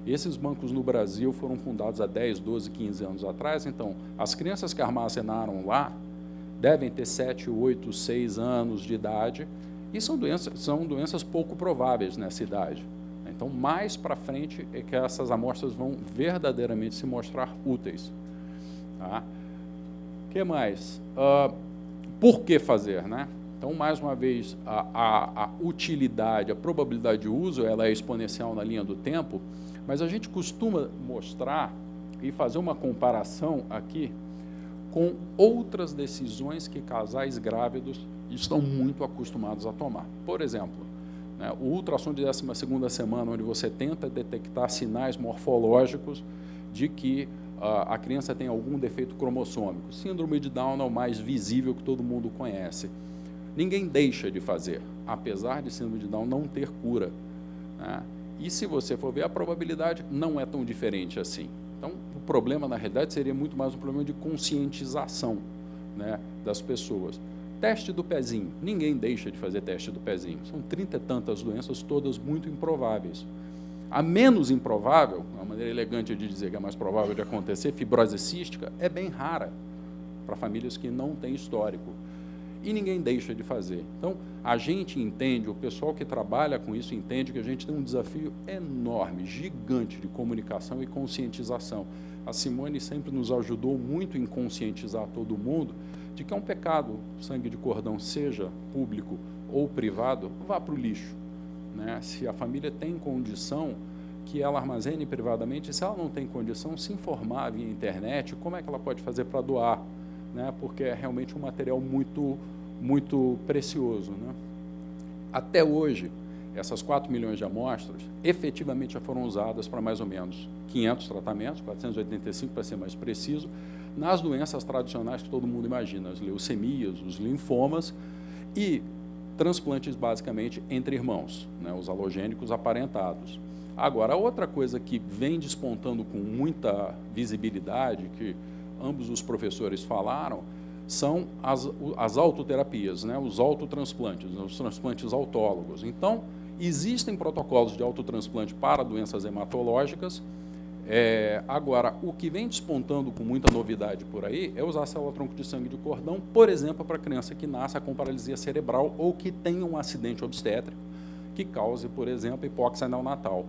Esses bancos no Brasil foram fundados há 10, 12, 15 anos atrás, então as crianças que armazenaram lá devem ter 7, 8, 6 anos de idade e são doenças pouco prováveis nessa idade. Então, mais para frente é que essas amostras vão verdadeiramente se mostrar úteis. O que mais? Por que fazer? Então, mais uma vez, a utilidade, a probabilidade de uso, ela é exponencial na linha do tempo, mas a gente costuma mostrar e fazer uma comparação aqui com outras decisões que casais grávidos estão muito acostumados a tomar. Por exemplo, o ultrassom de 12ª semana, onde você tenta detectar sinais morfológicos de que a criança tem algum defeito cromossômico. Síndrome de Down é o mais visível que todo mundo conhece. Ninguém deixa de fazer, apesar de síndrome de Down não ter cura. E se você for ver, a probabilidade não é tão diferente assim. Então, o problema, na realidade, seria muito mais um problema de conscientização, né, das pessoas. Teste do pezinho. Ninguém deixa de fazer teste do pezinho. São 30 e tantas doenças, todas muito improváveis. A menos improvável, uma maneira elegante de dizer que é mais provável de acontecer, fibrose cística, é bem rara para famílias que não têm histórico. E ninguém deixa de fazer. Então, a gente entende, o pessoal que trabalha com isso entende que a gente tem um desafio enorme, gigante de comunicação e conscientização. A Simone sempre nos ajudou muito em conscientizar todo mundo de que é um pecado sangue de cordão, seja público ou privado, vá para o lixo, né? Se a família tem condição, que ela armazene privadamente. Se ela não tem condição, se informar via internet, como é que ela pode fazer para doar, né? Porque é realmente um material muito precioso, né? Até hoje, essas 4 milhões de amostras efetivamente já foram usadas para mais ou menos 500 tratamentos, 485 para ser mais preciso, nas doenças tradicionais que todo mundo imagina, as leucemias, os linfomas e transplantes basicamente entre irmãos, né, os halogênicos aparentados. Agora, outra coisa que vem despontando com muita visibilidade, que ambos os professores falaram, são as autoterapias, né, os autotransplantes, os transplantes autólogos. Então, existem protocolos de autotransplante para doenças hematológicas. Agora, o que vem despontando com muita novidade por aí é usar célula-tronco de sangue de cordão, por exemplo, para criança que nasce com paralisia cerebral ou que tenha um acidente obstétrico que cause, por exemplo, hipóxia neonatal.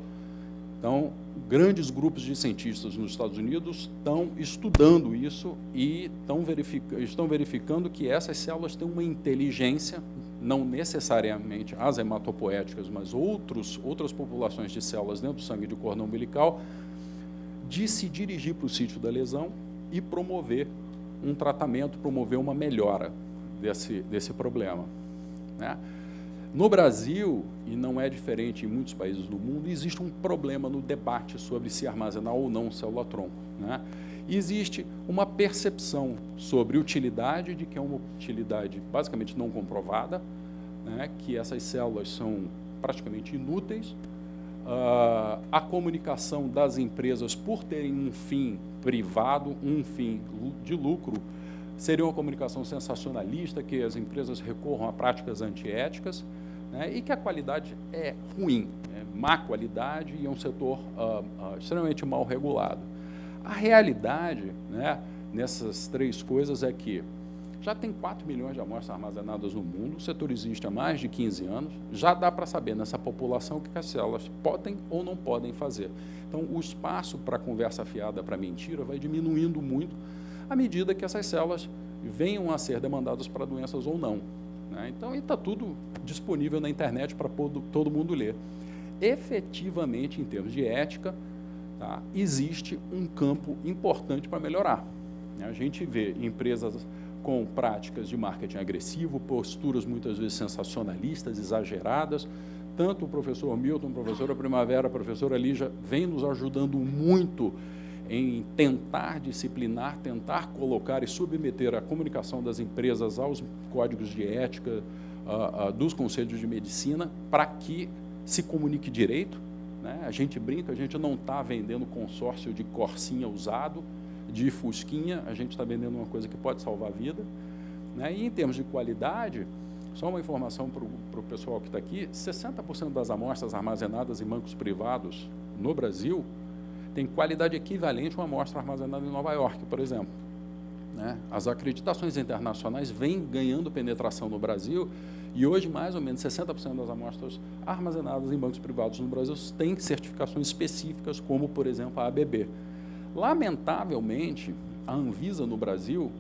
Então, grandes grupos de cientistas nos Estados Unidos estão estudando isso e estão verificando que essas células têm uma inteligência, não necessariamente as hematopoéticas, mas outras populações de células dentro do sangue de cordão umbilical, de se dirigir para o sítio da lesão e promover um tratamento, promover uma melhora desse problema, né? No Brasil, e não é diferente em muitos países do mundo, existe um problema no debate sobre se armazenar ou não célula-tronco, né? Existe uma percepção sobre utilidade, de que é uma utilidade basicamente não comprovada, né? Que essas células são praticamente inúteis. A comunicação das empresas, por terem um fim privado, um fim de lucro, seria uma comunicação sensacionalista, que as empresas recorram a práticas antiéticas, né, e que a qualidade é ruim, é má qualidade e é um setor extremamente mal regulado. A realidade, né, nessas três coisas é que já tem 4 milhões de amostras armazenadas no mundo, o setor existe há mais de 15 anos, já dá para saber nessa população o que as células podem ou não podem fazer. Então, o espaço para conversa fiada, para mentira, vai diminuindo muito à medida que essas células venham a ser demandadas para doenças ou não, né? Então, está tudo disponível na internet para todo mundo ler. Efetivamente, em termos de ética, tá, existe um campo importante para melhorar. A gente vê empresas com práticas de marketing agressivo, posturas muitas vezes sensacionalistas, exageradas. Tanto o professor Milton, a professora Primavera, a professora Lígia, vem nos ajudando muito em tentar disciplinar, tentar colocar e submeter a comunicação das empresas aos códigos de ética dos conselhos de medicina, para que se comunique direito, né? A gente brinca, a gente não está vendendo consórcio de Corsinha usado, de Fusquinha, a gente está vendendo uma coisa que pode salvar a vida, né? E em termos de qualidade, só uma informação para o pessoal que está aqui, 60% das amostras armazenadas em bancos privados no Brasil tem qualidade equivalente a uma amostra armazenada em Nova York, por exemplo, né? As acreditações internacionais vêm ganhando penetração no Brasil e hoje mais ou menos 60% das amostras armazenadas em bancos privados no Brasil têm certificações específicas, como, por exemplo, a ABB. Lamentavelmente, a Anvisa no Brasil,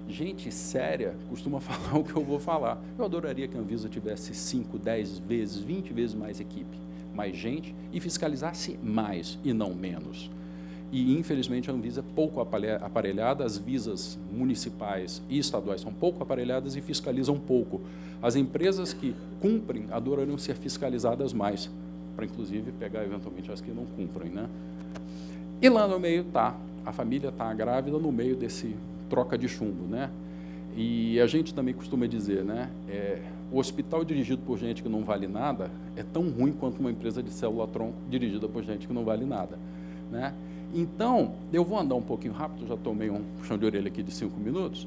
gente séria, costuma falar o que eu vou falar. Eu adoraria que a Anvisa tivesse 5, 10 vezes, 20 vezes mais equipe, mais gente, e fiscalizasse mais e não menos. E, infelizmente, a Anvisa é pouco aparelhada, as visas municipais e estaduais são pouco aparelhadas e fiscalizam pouco. As empresas que cumprem adorariam ser fiscalizadas mais, para, inclusive, pegar, eventualmente, as que não cumprem, né? E lá no meio está, a família está grávida no meio desse troca de chumbo, né? E a gente também costuma dizer, né, o hospital dirigido por gente que não vale nada é tão ruim quanto uma empresa de célula-tronco dirigida por gente que não vale nada, né? Então, eu vou andar um pouquinho rápido, já tomei um puxão de orelha aqui de 5 minutos.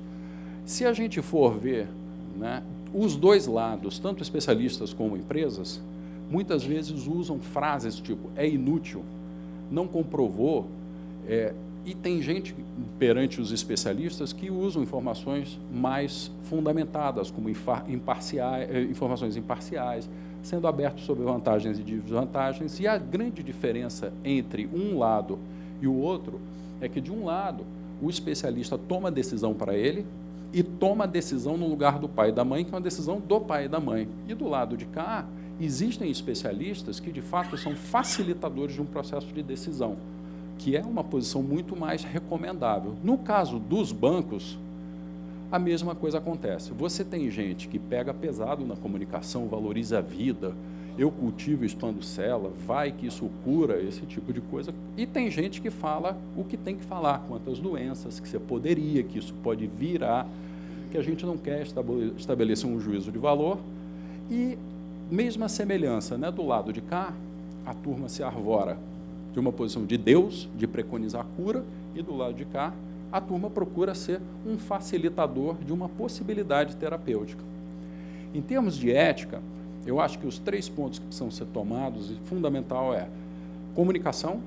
Se a gente for ver, né, os dois lados, tanto especialistas como empresas, muitas vezes usam frases tipo, é inútil, não comprovou, e tem gente perante os especialistas que usam informações mais fundamentadas, como informações imparciais, sendo abertos sobre vantagens e desvantagens, e a grande diferença entre um lado e o outro é que, de um lado, o especialista toma a decisão para ele e toma a decisão no lugar do pai e da mãe, que é uma decisão do pai e da mãe. E do lado de cá, existem especialistas que, de fato, são facilitadores de um processo de decisão, que é uma posição muito mais recomendável. No caso dos bancos, a mesma coisa acontece. Você tem gente que pega pesado na comunicação, valoriza a vida, eu cultivo e expando célula, vai que isso cura, esse tipo de coisa. E tem gente que fala o que tem que falar, quantas doenças que você poderia, que isso pode virar, que a gente não quer estabelecer um juízo de valor. E mesma semelhança, né? Do lado de cá, a turma se arvora de uma posição de Deus, de preconizar a cura, e do lado de cá, a turma procura ser um facilitador de uma possibilidade terapêutica. Em termos de ética, eu acho que os 3 pontos que precisam ser tomados, e fundamental é comunicação.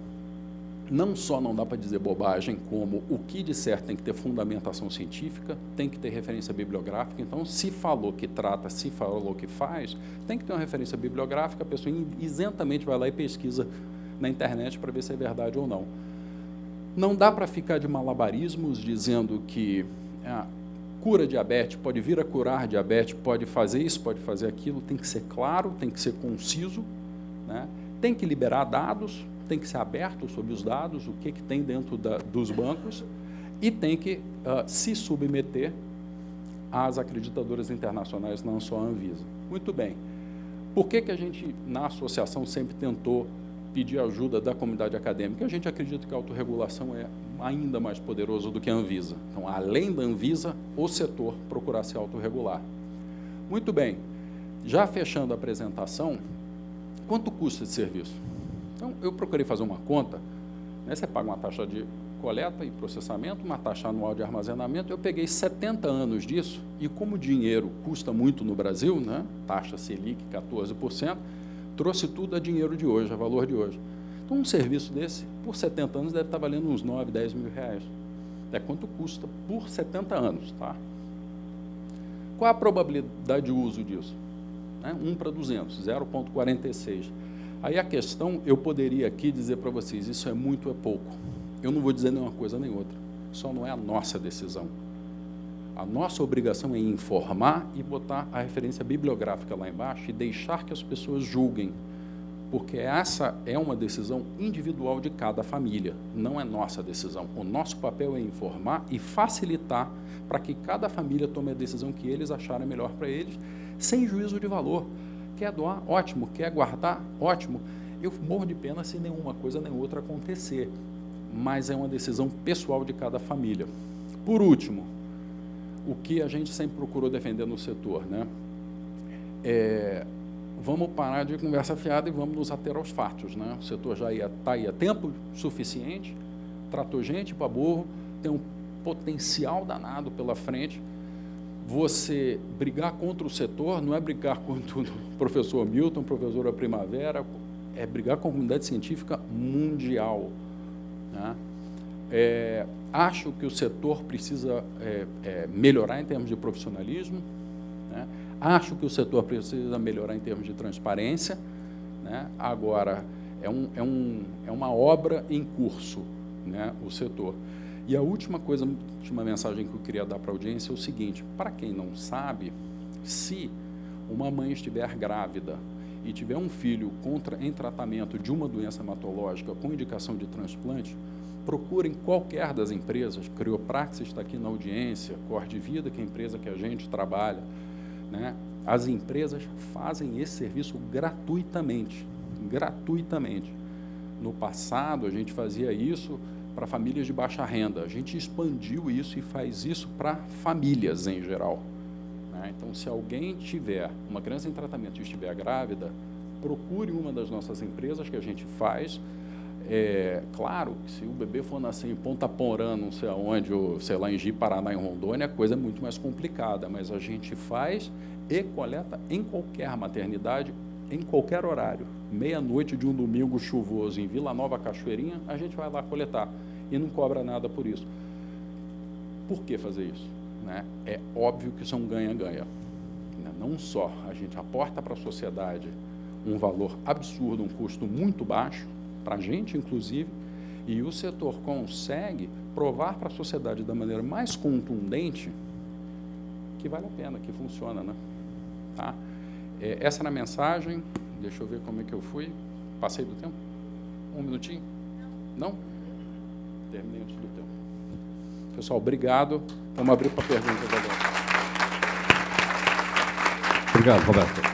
Não só não dá para dizer bobagem, como o que disser tem que ter fundamentação científica, tem que ter referência bibliográfica. Então, se falou que trata, se falou que faz, tem que ter uma referência bibliográfica, a pessoa isentamente vai lá e pesquisa na internet para ver se é verdade ou não. Não dá para ficar de malabarismos dizendo que cura diabetes, pode vir a curar diabetes, pode fazer isso, pode fazer aquilo, tem que ser claro, tem que ser conciso, né? Tem que liberar dados, tem que ser aberto sobre os dados, o que tem dentro dos bancos, e tem que se submeter às acreditadoras internacionais, não só a Anvisa. Muito bem. Por que a gente, na associação, sempre tentou pedir ajuda da comunidade acadêmica? A gente acredita que a autorregulação é ainda mais poderoso do que a Anvisa. Então, além da Anvisa, o setor procurar se autorregular. Muito bem, já fechando a apresentação, quanto custa esse serviço? Então, eu procurei fazer uma conta, né? Você paga uma taxa de coleta e processamento, uma taxa anual de armazenamento, eu peguei 70 anos disso, e como o dinheiro custa muito no Brasil, né? Taxa Selic 14%, trouxe tudo a dinheiro de hoje, a valor de hoje. Então, um serviço desse, por 70 anos, deve estar valendo uns 9, 10 mil reais. É quanto custa por 70 anos, tá? Qual a probabilidade de uso disso? 1 para 200, 0,46. Aí a questão, eu poderia aqui dizer para vocês, isso é muito ou é pouco. Eu não vou dizer nem uma coisa nem outra. Só não é a nossa decisão. A nossa obrigação é informar e botar a referência bibliográfica lá embaixo e deixar que as pessoas julguem, porque essa é uma decisão individual de cada família, não é nossa decisão. O nosso papel é informar e facilitar para que cada família tome a decisão que eles acharem melhor para eles, sem juízo de valor. Quer doar? Ótimo. Quer guardar? Ótimo. Eu morro de pena se nenhuma coisa nem outra acontecer, mas é uma decisão pessoal de cada família. Por último, o que a gente sempre procurou defender no setor, né? Vamos parar de conversa fiada e vamos nos ater aos fatos, né? O setor já está aí há tempo suficiente, tratou gente para burro, tem um potencial danado pela frente. Você brigar contra o setor não é brigar contra o professor Milton, professora Primavera, é brigar com a comunidade científica mundial, né? Acho que o setor precisa melhorar em termos de profissionalismo, né? Acho que o setor precisa melhorar em termos de transparência, né? Agora, é uma obra em curso, né, o setor. E a última mensagem que eu queria dar para a audiência é o seguinte: para quem não sabe, se uma mãe estiver grávida e tiver um filho em tratamento de uma doença hematológica com indicação de transplante, procurem qualquer das empresas. Criopraxis está aqui na audiência, Cor de Vida, que é a empresa que a gente trabalha, né? As empresas fazem esse serviço gratuitamente. No passado, a gente fazia isso para famílias de baixa renda. A gente expandiu isso e faz isso para famílias em geral, né? Então, se alguém tiver, uma criança em tratamento e estiver grávida, procure uma das nossas empresas que a gente faz. Claro que se o bebê for nascer em Ponta Porã, não sei aonde, ou sei lá, em Ji-Paraná, em Rondônia, a coisa é muito mais complicada, mas a gente faz e coleta em qualquer maternidade, em qualquer horário. Meia-noite de um domingo chuvoso em Vila Nova Cachoeirinha, a gente vai lá coletar e não cobra nada por isso. Por que fazer isso, né? É óbvio que isso é um ganha-ganha, né? Não só a gente aporta para a sociedade um valor absurdo, um custo muito baixo, para a gente, inclusive, e o setor consegue provar para a sociedade da maneira mais contundente que vale a pena, que funciona, né? Tá? Essa era a mensagem. Deixa eu ver como é que eu fui. Passei do tempo? Um minutinho? Não? Terminei antes do tempo. Pessoal, obrigado. Vamos abrir para perguntas agora. Obrigado, Roberto.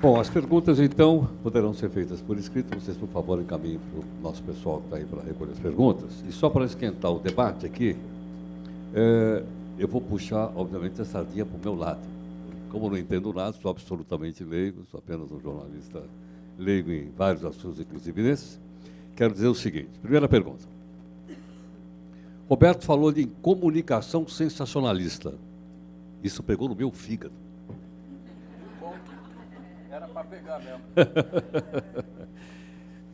Bom, as perguntas, então, poderão ser feitas por escrito. Vocês, por favor, encaminhem para o nosso pessoal que está aí para recolher as perguntas. E só para esquentar o debate aqui, eu vou puxar, obviamente, a sardinha para o meu lado. Como eu não entendo nada, sou absolutamente leigo, sou apenas um jornalista leigo em vários assuntos, inclusive nesse. Quero dizer o seguinte, primeira pergunta. Roberto falou de comunicação sensacionalista. Isso pegou no meu fígado. Era para pegar mesmo.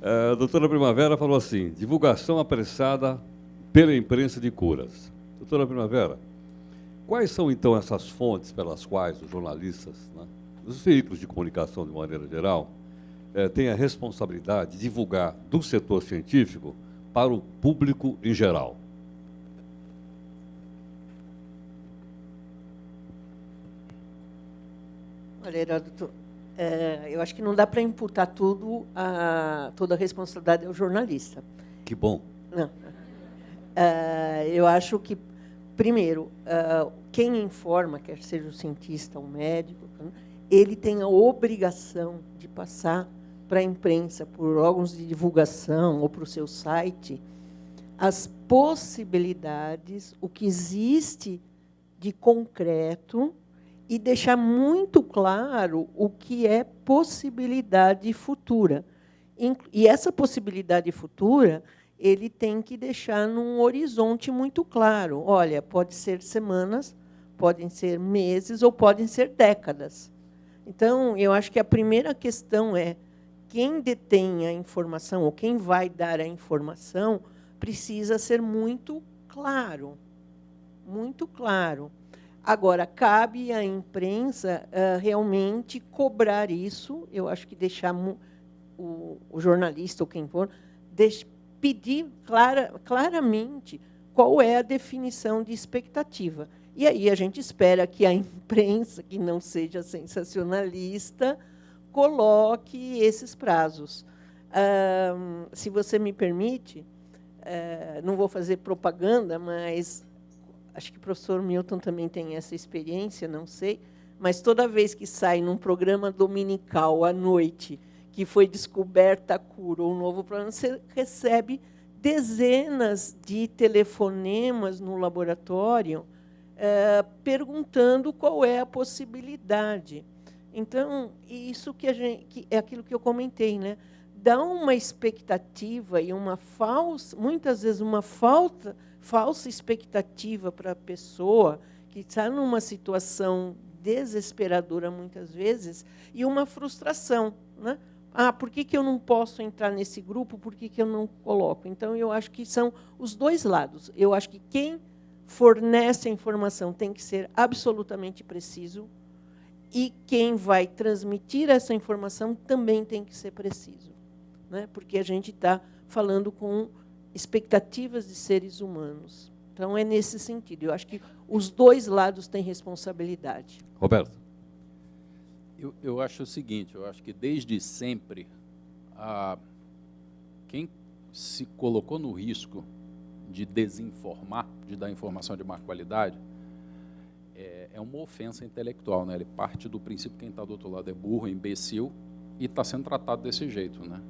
A doutora Primavera falou assim, divulgação apressada pela imprensa de curas. Doutora Primavera, quais são, então, essas fontes pelas quais os jornalistas, né, os veículos de comunicação, de maneira geral, têm a responsabilidade de divulgar do setor científico para o público em geral? Olha, Heródoto, eu acho que não dá para imputar toda a responsabilidade ao jornalista. Que bom. Não. Eu acho que, primeiro, quem informa, quer seja o cientista, o médico, ele tem a obrigação de passar para a imprensa, por órgãos de divulgação ou para o seu site, as possibilidades, o que existe de concreto, e deixar muito claro o que é possibilidade futura. E essa possibilidade futura, ele tem que deixar num horizonte muito claro. Olha, pode ser semanas, podem ser meses ou podem ser décadas. Então, eu acho que a primeira questão é quem detém a informação ou quem vai dar a informação precisa ser muito claro. Muito claro. Agora, cabe à imprensa realmente cobrar isso. Eu acho que deixar o jornalista ou quem for, pedir claramente qual é a definição de expectativa. E aí a gente espera que a imprensa, que não seja sensacionalista, coloque esses prazos. Se você me permite, não vou fazer propaganda, mas acho que o professor Milton também tem essa experiência, não sei, mas toda vez que sai num programa dominical à noite, que foi descoberta a cura ou um novo problema, você recebe dezenas de telefonemas no laboratório perguntando qual é a possibilidade. Então, isso que é aquilo que eu comentei, né? Dá uma expectativa e muitas vezes uma falsa expectativa para a pessoa que está numa situação desesperadora, muitas vezes, e uma frustração, né? Por que eu não posso entrar nesse grupo? Por que eu não coloco? Então, eu acho que são os dois lados. Eu acho que quem fornece a informação tem que ser absolutamente preciso e quem vai transmitir essa informação também tem que ser preciso, né? Porque a gente está falando com expectativas de seres humanos. Então, é nesse sentido. Eu acho que os dois lados têm responsabilidade. Roberto. Eu acho o seguinte, eu acho que desde sempre, quem se colocou no risco de desinformar, de dar informação de má qualidade, é uma ofensa intelectual, né? Ele parte do princípio que quem está do outro lado é burro, é imbecil, e está sendo tratado desse jeito, né?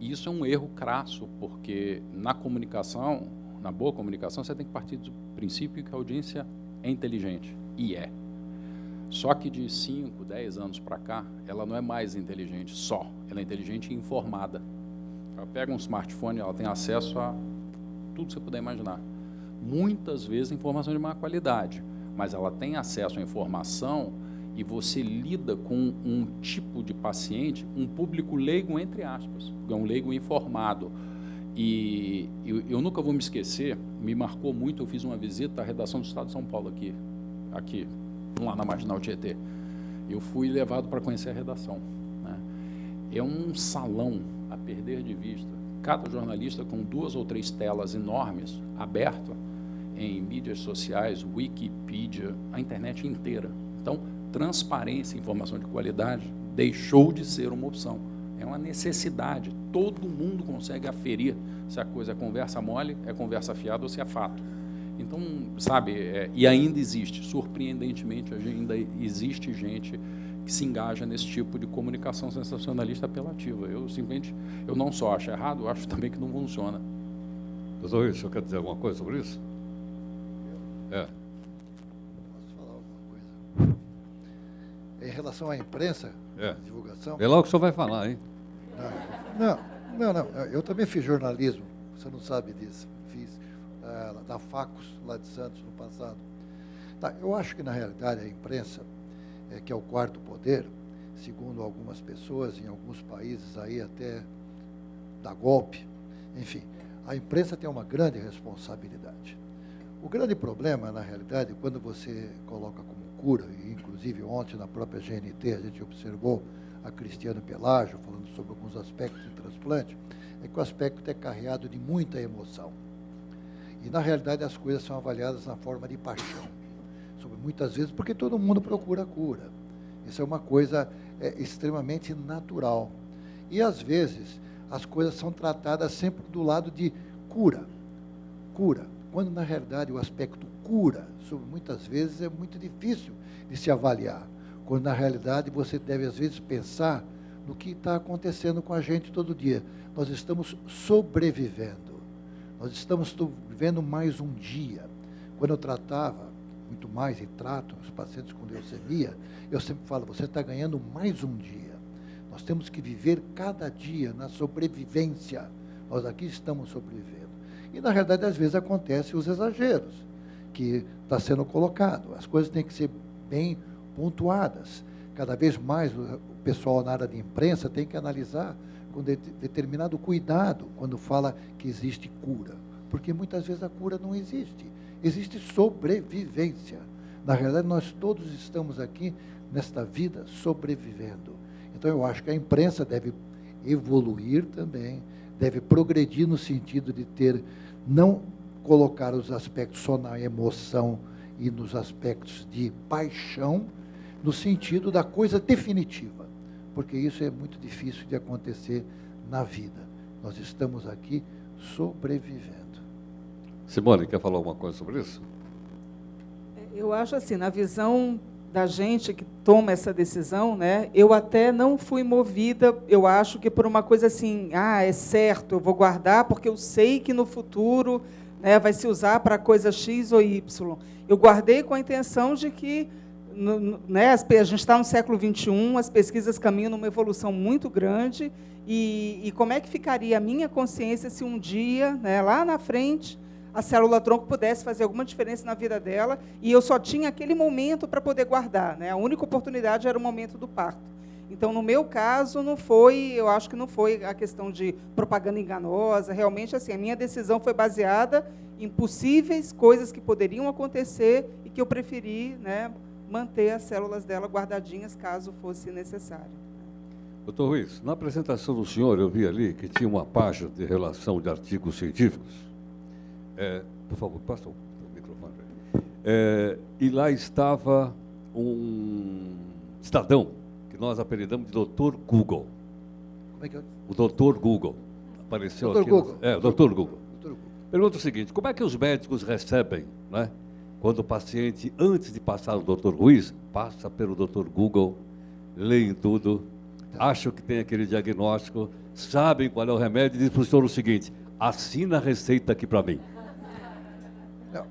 E isso é um erro crasso, porque na comunicação, na boa comunicação, você tem que partir do princípio que a audiência é inteligente, e é. Só que de 5, 10 anos para cá, ela não é mais inteligente só, ela é inteligente e informada. Ela pega um smartphone, ela tem acesso a tudo que você puder imaginar. Muitas vezes informação de má qualidade, mas ela tem acesso à informação e você lida com um tipo de paciente, um público leigo, entre aspas, é um leigo informado. E eu nunca vou me esquecer, me marcou muito, eu fiz uma visita à redação do Estado de São Paulo aqui lá na Marginal Tietê. Eu fui levado para conhecer a redação, né? É um salão a perder de vista. Cada jornalista com 2 ou 3 telas enormes, abertas, em mídias sociais, Wikipedia, a internet inteira. Então, transparência e informação de qualidade deixou de ser uma opção. É uma necessidade. Todo mundo consegue aferir se a coisa é conversa mole, é conversa fiada ou se é fato. Então, sabe, e ainda existe, surpreendentemente, ainda existe gente que se engaja nesse tipo de comunicação sensacionalista apelativa. Eu não só acho errado, eu acho também que não funciona. Doutor Ruiz, o senhor quer dizer alguma coisa sobre isso? Posso falar alguma coisa? Em relação à imprensa, divulgação... Vê lá o que o senhor vai falar, hein? Não. Eu também fiz jornalismo, você não sabe disso. Fiz da Facos, lá de Santos, no passado. Tá, eu acho que, na realidade, a imprensa, que é o quarto poder, segundo algumas pessoas, em alguns países aí até dá golpe, enfim, a imprensa tem uma grande responsabilidade. O grande problema, na realidade, quando você coloca como cura, e inclusive ontem na própria GNT a gente observou a Cristiane Pelágio falando sobre alguns aspectos do transplante, é que o aspecto é carregado de muita emoção. E, na realidade, as coisas são avaliadas na forma de paixão, sobre muitas vezes porque todo mundo procura a cura. Isso é uma coisa extremamente natural. E, às vezes, as coisas são tratadas sempre do lado de cura, quando, na realidade, o aspecto cura, sobre muitas vezes, é muito difícil de se avaliar, quando, na realidade, você deve, às vezes, pensar no que está acontecendo com a gente todo dia. Nós estamos sobrevivendo, nós estamos vivendo mais um dia. Quando eu tratava, muito mais, e trato os pacientes com leucemia, eu sempre falo, você está ganhando mais um dia. Nós temos que viver cada dia na sobrevivência. Nós aqui estamos sobrevivendo. E, na realidade, às vezes acontecem os exageros que está sendo colocado. As coisas têm que ser bem pontuadas. Cada vez mais o pessoal na área de imprensa tem que analisar com determinado cuidado quando fala que existe cura. Porque muitas vezes a cura não existe. Existe sobrevivência. Na realidade, nós todos estamos aqui nesta vida sobrevivendo. Então, eu acho que a imprensa deve evoluir também, deve progredir no sentido de não colocar os aspectos só na emoção e nos aspectos de paixão, no sentido da coisa definitiva, porque isso é muito difícil de acontecer na vida. Nós estamos aqui sobrevivendo. Simone, quer falar alguma coisa sobre isso? Eu acho assim, na visão da gente que toma essa decisão, né, eu até não fui movida, eu acho que por uma coisa assim, é certo, eu vou guardar porque eu sei que no futuro, né, vai se usar para coisa X ou Y. Eu guardei com a intenção de que, né, a gente está no século XXI, as pesquisas caminham numa evolução muito grande, e como é que ficaria a minha consciência se um dia, né, lá na frente, a célula-tronco pudesse fazer alguma diferença na vida dela, e eu só tinha aquele momento para poder guardar, né? A única oportunidade era o momento do parto. Então, no meu caso, eu acho que não foi a questão de propaganda enganosa, realmente, assim, a minha decisão foi baseada em possíveis coisas que poderiam acontecer e que eu preferi, né, manter as células dela guardadinhas, caso fosse necessário. Doutor Ruiz, na apresentação do senhor, eu vi ali que tinha uma página de relação de artigos científicos. Por favor, passa o microfone. E lá estava um cidadão, que nós apelidamos de Dr. Google. Como é que é? O Dr. Google. Apareceu Dr. aqui. Google. O Dr. Google. Dr. Google. Pergunta o seguinte, como é que os médicos recebem, né, quando o paciente, antes de passar o Dr. Ruiz, passa pelo Dr. Google, lê em tudo, acham que tem aquele diagnóstico, sabem qual é o remédio e dizem para o senhor o seguinte: assina a receita aqui para mim. Não,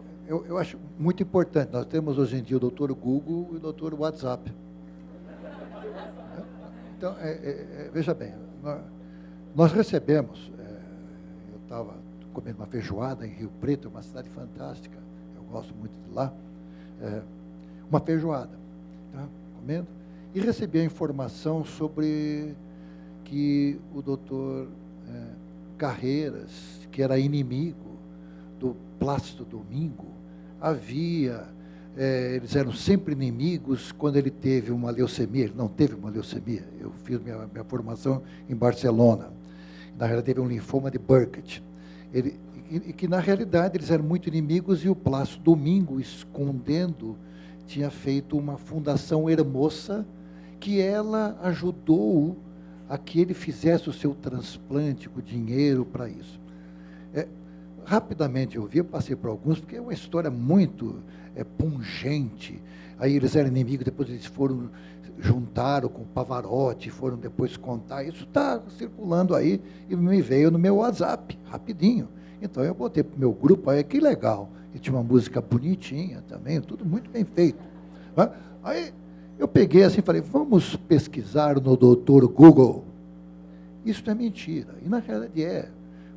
eu acho muito importante. Nós temos hoje em dia o doutor Google e o doutor WhatsApp. Então, veja bem, nós recebemos, eu estava comendo uma feijoada em Rio Preto, uma cidade fantástica, eu gosto muito de lá, uma feijoada, tá, comendo, e recebi a informação sobre que o doutor Carreiras, que era inimigo do Plácido Domingo, eles eram sempre inimigos quando ele teve uma leucemia. Ele não teve uma leucemia. Eu fiz minha formação em Barcelona. Na realidade, teve um linfoma de Burkitt. E que, na realidade, eles eram muito inimigos, e o Plácido Domingo, escondendo, tinha feito uma fundação Hermosa, que ela ajudou a que ele fizesse o seu transplante com dinheiro para isso. Rapidamente eu passei por alguns, porque é uma história muito pungente. Aí eles eram inimigos, depois eles juntaram com o Pavarotti, foram depois contar. Isso está circulando aí e me veio no meu WhatsApp, rapidinho. Então eu botei para o meu grupo, aí que legal. E tinha uma música bonitinha também, tudo muito bem feito. Aí eu peguei assim e falei, vamos pesquisar no doutor Google. Isso é mentira. E na realidade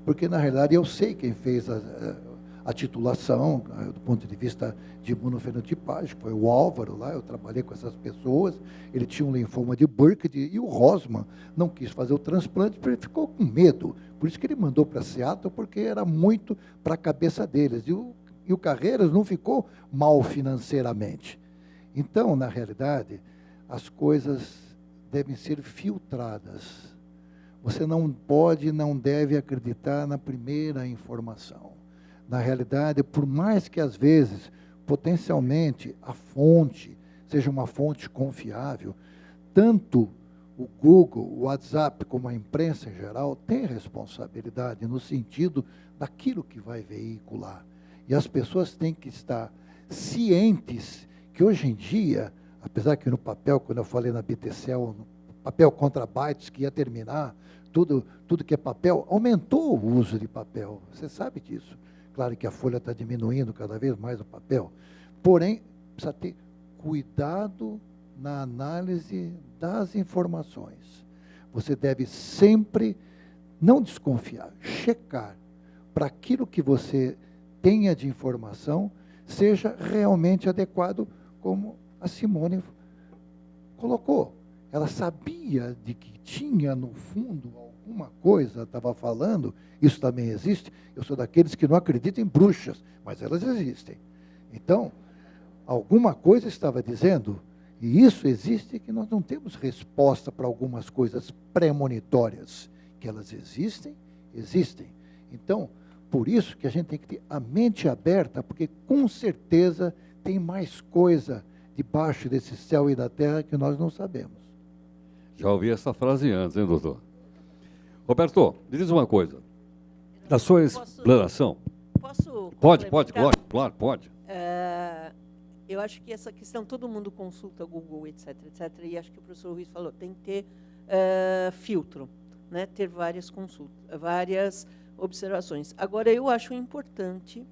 porque na realidade eu sei quem fez a titulação, do ponto de vista de imunofenotipagem, foi o Álvaro lá, eu trabalhei com essas pessoas, ele tinha um linfoma de Burkitt, e o Rosman não quis fazer o transplante, porque ele ficou com medo, por isso que ele mandou para Seattle, porque era muito para a cabeça deles, e o Carreiras não ficou mal financeiramente. Então, na realidade, as coisas devem ser filtradas. Você não pode, não deve acreditar na primeira informação. Na realidade, por mais que às vezes, potencialmente, a fonte seja uma fonte confiável, tanto o Google, o WhatsApp, como a imprensa em geral, tem responsabilidade no sentido daquilo que vai veicular. E as pessoas têm que estar cientes que hoje em dia, apesar que no papel, quando eu falei na BTCL, no papel contra bytes, que ia terminar, tudo que é papel, aumentou o uso de papel. Você sabe disso. Claro que a folha está diminuindo cada vez mais o papel. Porém, precisa ter cuidado na análise das informações. Você deve sempre não desconfiar, checar para aquilo que você tenha de informação seja realmente adequado, como a Simone colocou. Ela sabia de que tinha, no fundo, alguma coisa, estava falando, isso também existe. Eu sou daqueles que não acreditam em bruxas, mas elas existem. Então, alguma coisa estava dizendo, e isso existe, que nós não temos resposta para algumas coisas premonitórias, que elas existem. Então, por isso que a gente tem que ter a mente aberta, porque com certeza tem mais coisa debaixo desse céu e da terra que nós não sabemos. Já ouvi essa frase antes, hein, doutor? Roberto, me diz uma coisa. Na sua explanação... Posso Pode, complementar? claro, pode. Eu acho que essa questão, todo mundo consulta Google, etc., e acho que o professor Ruiz falou, tem que ter filtro, né? Ter várias consultas, várias observações. Agora, eu acho importante,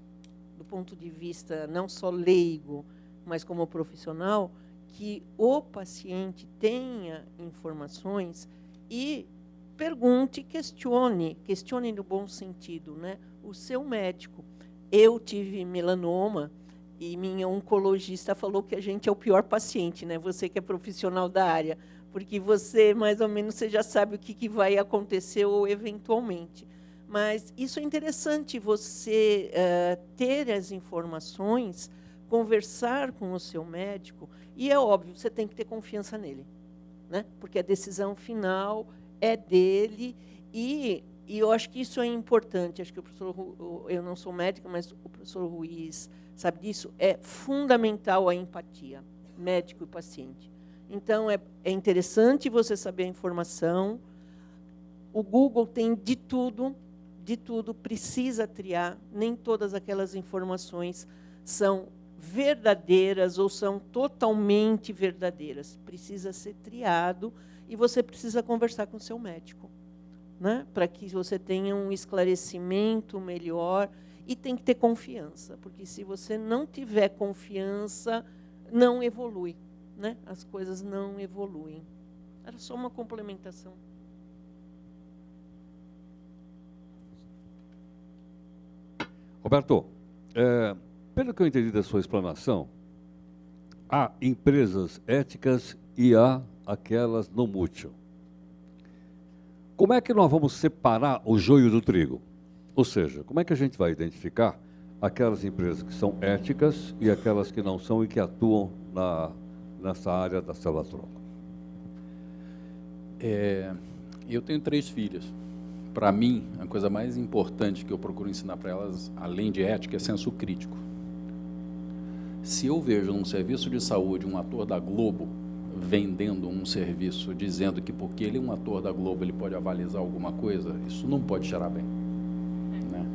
do ponto de vista não só leigo, mas como profissional, que o paciente tenha informações e pergunte, questione no bom sentido, né? O seu médico. Eu tive melanoma e minha oncologista falou que a gente é o pior paciente, né? Você que é profissional da área, porque você, mais ou menos, você já sabe o que vai acontecer ou eventualmente. Mas isso é interessante, você ter as informações, conversar com o seu médico, e é óbvio, você tem que ter confiança nele, né? Porque a decisão final é dele, e eu acho que isso é importante. Acho que o professor, eu não sou médica, mas o professor Ruiz sabe disso, é fundamental a empatia, médico e paciente. Então, é interessante você saber a informação. O Google tem de tudo, precisa triar, nem todas aquelas informações são verdadeiras ou são totalmente verdadeiras. Precisa ser triado e você precisa conversar com o seu médico, né, para que você tenha um esclarecimento melhor, e tem que ter confiança, porque se você não tiver confiança, não evolui, né? As coisas não evoluem. Era só uma complementação. Roberto, pelo que eu entendi da sua explanação, há empresas éticas e há aquelas não mútil. Como é que nós vamos separar o joio do trigo? Ou seja, como é que a gente vai identificar aquelas empresas que são éticas e aquelas que não são e que atuam nessa área da célula-tronco? Eu tenho 3 filhas. Para mim, a coisa mais importante que eu procuro ensinar para elas, além de ética, é senso crítico. Se eu vejo num serviço de saúde um ator da Globo vendendo um serviço, dizendo que porque ele é um ator da Globo, ele pode avalizar alguma coisa, isso não pode cheirar bem, né?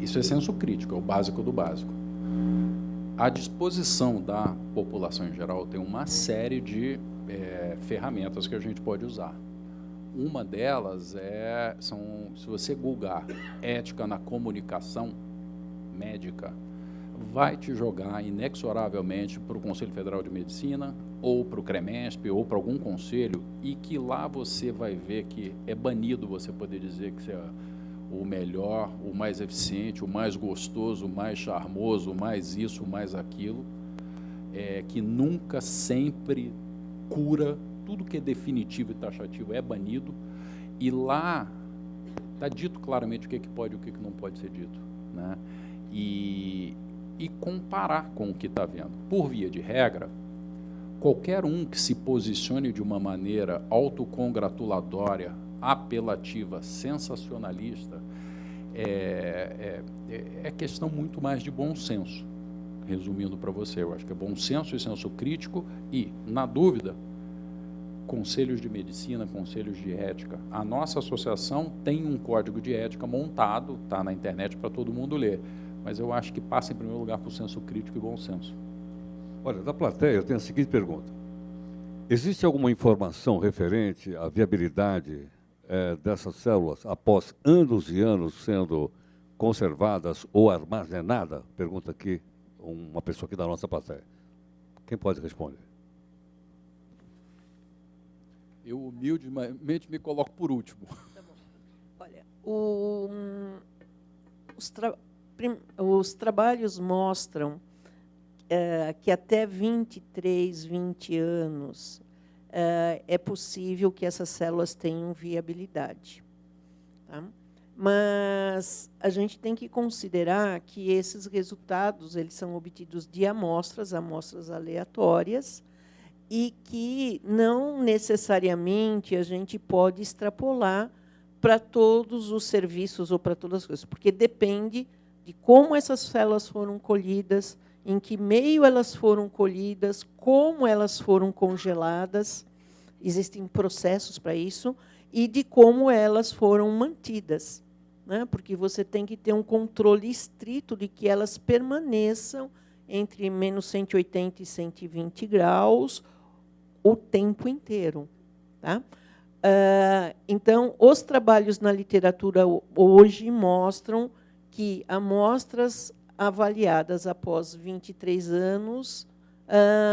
Isso é senso crítico, é o básico do básico. À disposição da população em geral tem uma série de ferramentas que a gente pode usar. Uma delas se você googar ética na comunicação médica, vai te jogar inexoravelmente para o Conselho Federal de Medicina, ou para o CREMESP, ou para algum conselho, e que lá você vai ver que é banido você poder dizer que você é o melhor, o mais eficiente, o mais gostoso, o mais charmoso, o mais isso, o mais aquilo, que nunca, sempre cura. Tudo que é definitivo e taxativo é banido, e lá está dito claramente o que pode e o que não pode ser dito, né? E comparar com o que está vendo. Por via de regra, qualquer um que se posicione de uma maneira autocongratulatória, apelativa, sensacionalista, é questão muito mais de bom senso. Resumindo para você, eu acho que é bom senso e senso crítico, e, na dúvida, conselhos de medicina, conselhos de ética. A nossa associação tem um código de ética montado, está na internet para todo mundo ler, mas eu acho que passa em primeiro lugar por senso crítico e bom senso. Olha, da plateia eu tenho a seguinte pergunta. Existe alguma informação referente à viabilidade dessas células após anos e anos sendo conservadas ou armazenadas? Pergunta aqui uma pessoa aqui da nossa plateia. Quem pode responder? Eu humildemente me coloco por último. Tá bom. Olha, os trabalhos mostram que até 23, 20 anos é possível que essas células tenham viabilidade. Tá? Mas a gente tem que considerar que esses resultados eles são obtidos de amostras aleatórias, e que não necessariamente a gente pode extrapolar para todos os serviços ou para todas as coisas, porque depende de como essas células foram colhidas, em que meio elas foram colhidas, como elas foram congeladas, existem processos para isso, e de como elas foram mantidas, né? Porque você tem que ter um controle estrito de que elas permaneçam entre menos 180 e 120 graus, o tempo inteiro. Tá? Então, os trabalhos na literatura hoje mostram que amostras avaliadas após 23 anos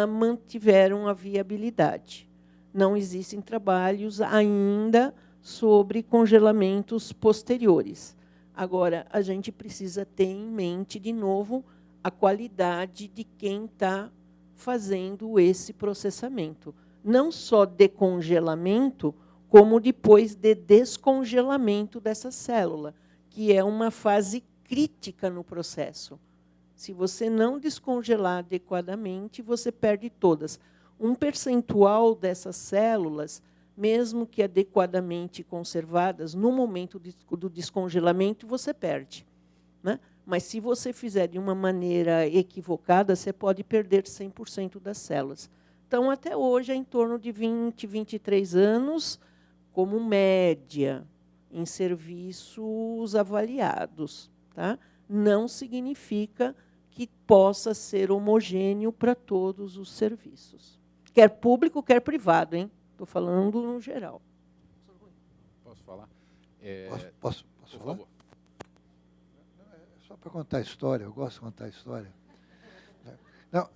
mantiveram a viabilidade. Não existem trabalhos ainda sobre congelamentos posteriores. Agora, a gente precisa ter em mente, de novo, a qualidade de quem está fazendo esse processamento. Não só de congelamento, como depois de descongelamento dessa célula, que é uma fase crítica no processo. Se você não descongelar adequadamente, você perde todas. Um percentual dessas células, mesmo que adequadamente conservadas, no momento do descongelamento, você perde, né? Mas, se você fizer de uma maneira equivocada, você pode perder 100% das células. Então, até hoje, é em torno de 20, 23 anos, como média, em serviços avaliados. Tá? Não significa que possa ser homogêneo para todos os serviços. Quer público, quer privado, hein? Estou falando no geral. Posso falar? Posso Por falar? favor. Só para contar a história, eu gosto de contar a história. Não,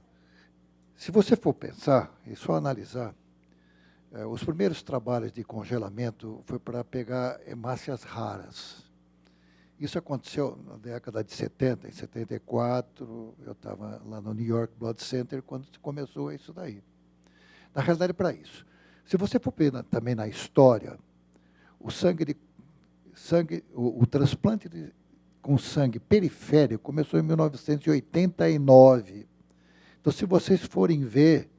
se você for pensar e só analisar, os primeiros trabalhos de congelamento foi para pegar hemácias raras. Isso aconteceu na década de 70, em 74, eu estava lá no New York Blood Center quando começou isso daí. Na realidade, para isso. Se você for ver também na história, o transplante com sangue periférico começou em 1989. Então, se vocês forem ver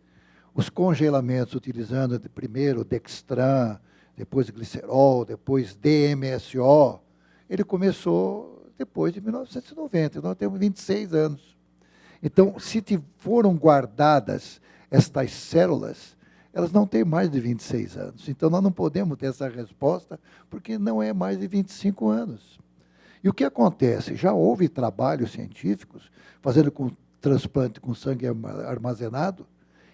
os congelamentos utilizando primeiro Dextran, depois glicerol, depois DMSO, ele começou depois de 1990, nós temos 26 anos. Então, se foram guardadas estas células, elas não têm mais de 26 anos. Então, nós não podemos ter essa resposta, porque não é mais de 25 anos. E o que acontece? Já houve trabalhos científicos fazendo com transplante com sangue armazenado,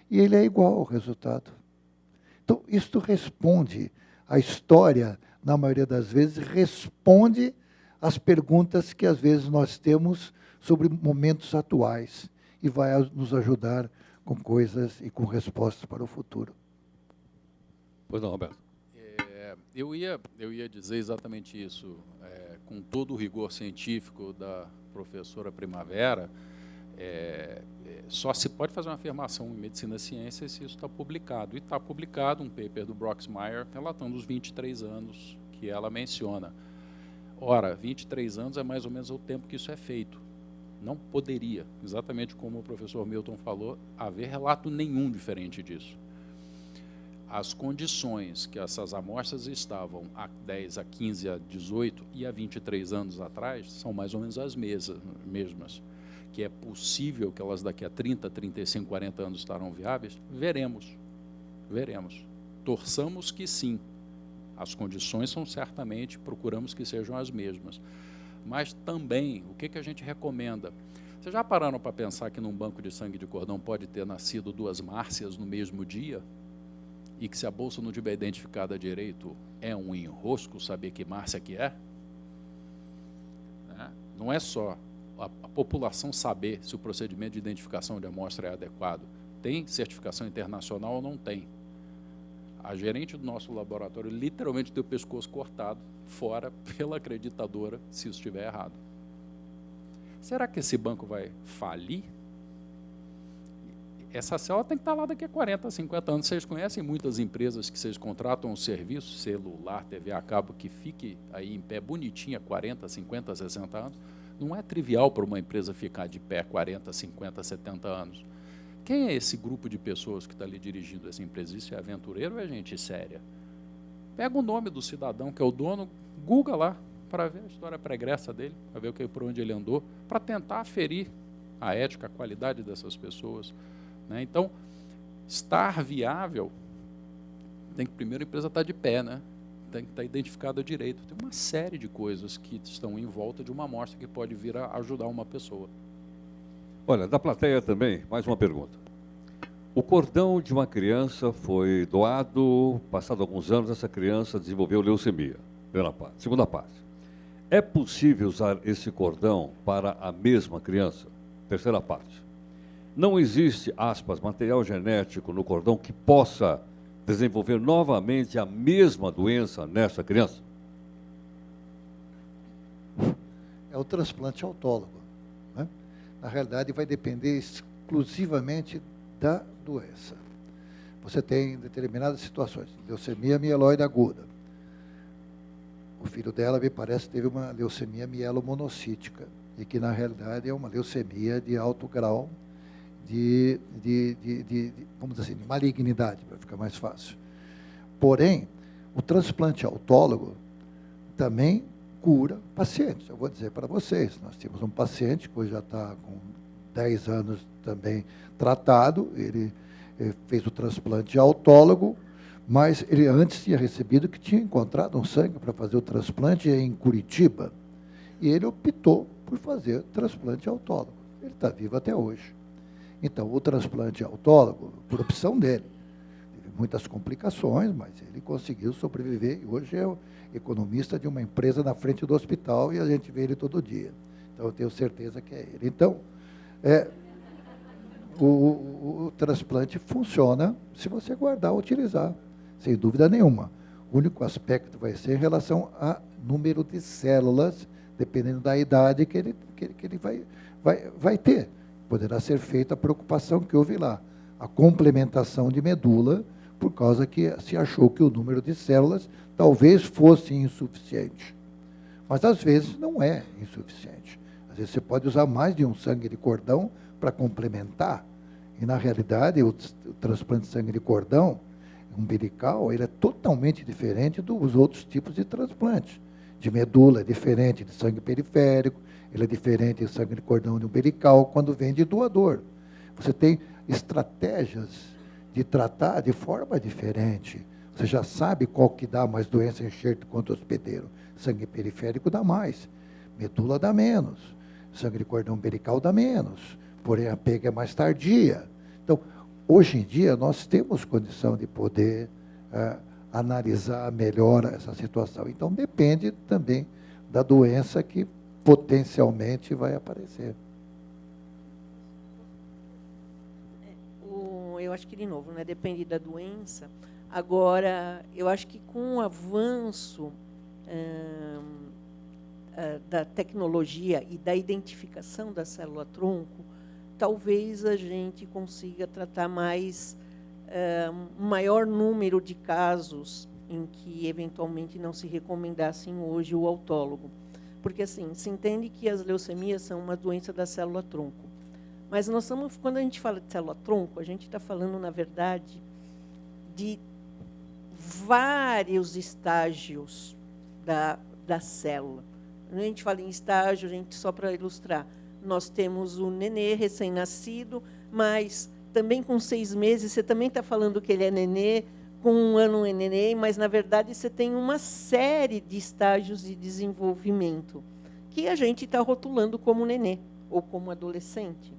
e ele é igual ao resultado. Então, isto responde, a história, na maioria das vezes, responde às perguntas que, às vezes, nós temos sobre momentos atuais e vai nos ajudar com coisas e com respostas para o futuro. Pois não, Roberto. Eu ia dizer exatamente isso. Com todo o rigor científico da professora Primavera, só se pode fazer uma afirmação em medicina e ciência se isso está publicado. E está publicado um paper do Broxmeier relatando os 23 anos que ela menciona. Ora, 23 anos é mais ou menos o tempo que isso é feito. Não poderia, exatamente como o professor Milton falou, haver relato nenhum diferente disso. As condições que essas amostras estavam há 10, a 15, a 18 e há 23 anos atrás são mais ou menos as mesmas. Que é possível que elas daqui a 30, 35, 40 anos estarão viáveis? Veremos. Veremos. Torçamos que sim. As condições são certamente, procuramos que sejam as mesmas. Mas também, o que a gente recomenda? Vocês já pararam para pensar que num banco de sangue de cordão pode ter nascido 2 Márcias no mesmo dia? E que se a bolsa não tiver identificada direito, é um enrosco saber que Márcia que é? Não é só a população saber se o procedimento de identificação de amostra é adequado. Tem certificação internacional ou não tem? A gerente do nosso laboratório literalmente tem o pescoço cortado fora pela acreditadora se isso estiver errado. Será que esse banco vai falir? Essa célula tem que estar lá daqui a 40, 50 anos. Vocês conhecem muitas empresas que vocês contratam um serviço, celular, TV a cabo, que fique aí em pé bonitinha 40, 50, 60 anos? Não é trivial para uma empresa ficar de pé 40, 50, 70 anos. Quem é esse grupo de pessoas que está ali dirigindo essa empresa? Isso é aventureiro ou é gente séria? Pega o nome do cidadão que é o dono, google lá, para ver a história pregressa dele, para ver por onde ele andou, para tentar aferir a ética, a qualidade dessas pessoas. Então, estar viável, tem que primeiro a empresa estar de pé, tem que estar identificada direito. Tem uma série de coisas que estão em volta de uma amostra que pode vir a ajudar uma pessoa. Olha, da plateia também, mais uma pergunta. O cordão de uma criança foi doado, passado alguns anos, essa criança desenvolveu leucemia. Primeira parte. Segunda parte. É possível usar esse cordão para a mesma criança? Terceira parte. Não existe, aspas, material genético no cordão que possa desenvolver novamente a mesma doença nessa criança? É o transplante autólogo. Na realidade, vai depender exclusivamente da doença. Você tem determinadas situações, leucemia mieloide aguda. O filho dela, me parece, teve uma leucemia mielomonocítica, e que, na realidade, é uma leucemia de alto grau vamos dizer assim, de malignidade, para ficar mais fácil. Porém, o transplante autólogo também cura pacientes. Eu vou dizer para vocês, nós temos um paciente que hoje já está com 10 anos também tratado, ele fez o transplante autólogo, mas ele antes tinha recebido que tinha encontrado um sangue para fazer o transplante em Curitiba, e ele optou por fazer transplante autólogo. ele está vivo até hoje. Então, o transplante autólogo, por opção dele, teve muitas complicações, mas ele conseguiu sobreviver e hoje é o economista de uma empresa na frente do hospital e a gente vê ele todo dia. Então, eu tenho certeza que é ele. Então, o transplante funciona se você guardar, utilizar, sem dúvida nenhuma. O único aspecto vai ser em relação a número de células, dependendo da idade que ele vai ter. Poderá ser feita a preocupação que houve lá, a complementação de medula, por causa que se achou que o número de células talvez fosse insuficiente. Mas, às vezes, não é insuficiente. Às vezes, você pode usar mais de um sangue de cordão para complementar. E, na realidade, o transplante de sangue de cordão umbilical, ele é totalmente diferente dos outros tipos de transplante. De medula é diferente de sangue periférico, ele é diferente de sangue de cordão umbilical quando vem de doador. Você tem estratégias de tratar de forma diferente. Você já sabe qual que dá mais doença enxerto contra o hospedeiro. Sangue periférico dá mais, medula dá menos, sangue de cordão umbilical dá menos, porém a pega é mais tardia. Então, hoje em dia, nós temos condição de poder analisar melhor essa situação. Então, depende também da doença que potencialmente vai aparecer. Eu acho que, de novo, né, depende da doença. Agora, eu acho que com o avanço da tecnologia e da identificação da célula-tronco, talvez a gente consiga tratar um maior número de casos em que, eventualmente, não se recomendassem hoje o autólogo. Porque, assim, se entende que as leucemias são uma doença da célula-tronco. Mas quando a gente fala de célula-tronco, a gente está falando, na verdade, de vários estágios da célula. Quando a gente fala em estágio, só para ilustrar, nós temos o nenê recém-nascido, mas também com 6 meses, você também está falando que ele é nenê, com 1 ano é nenê, mas, na verdade, você tem uma série de estágios de desenvolvimento que a gente está rotulando como nenê ou como adolescente.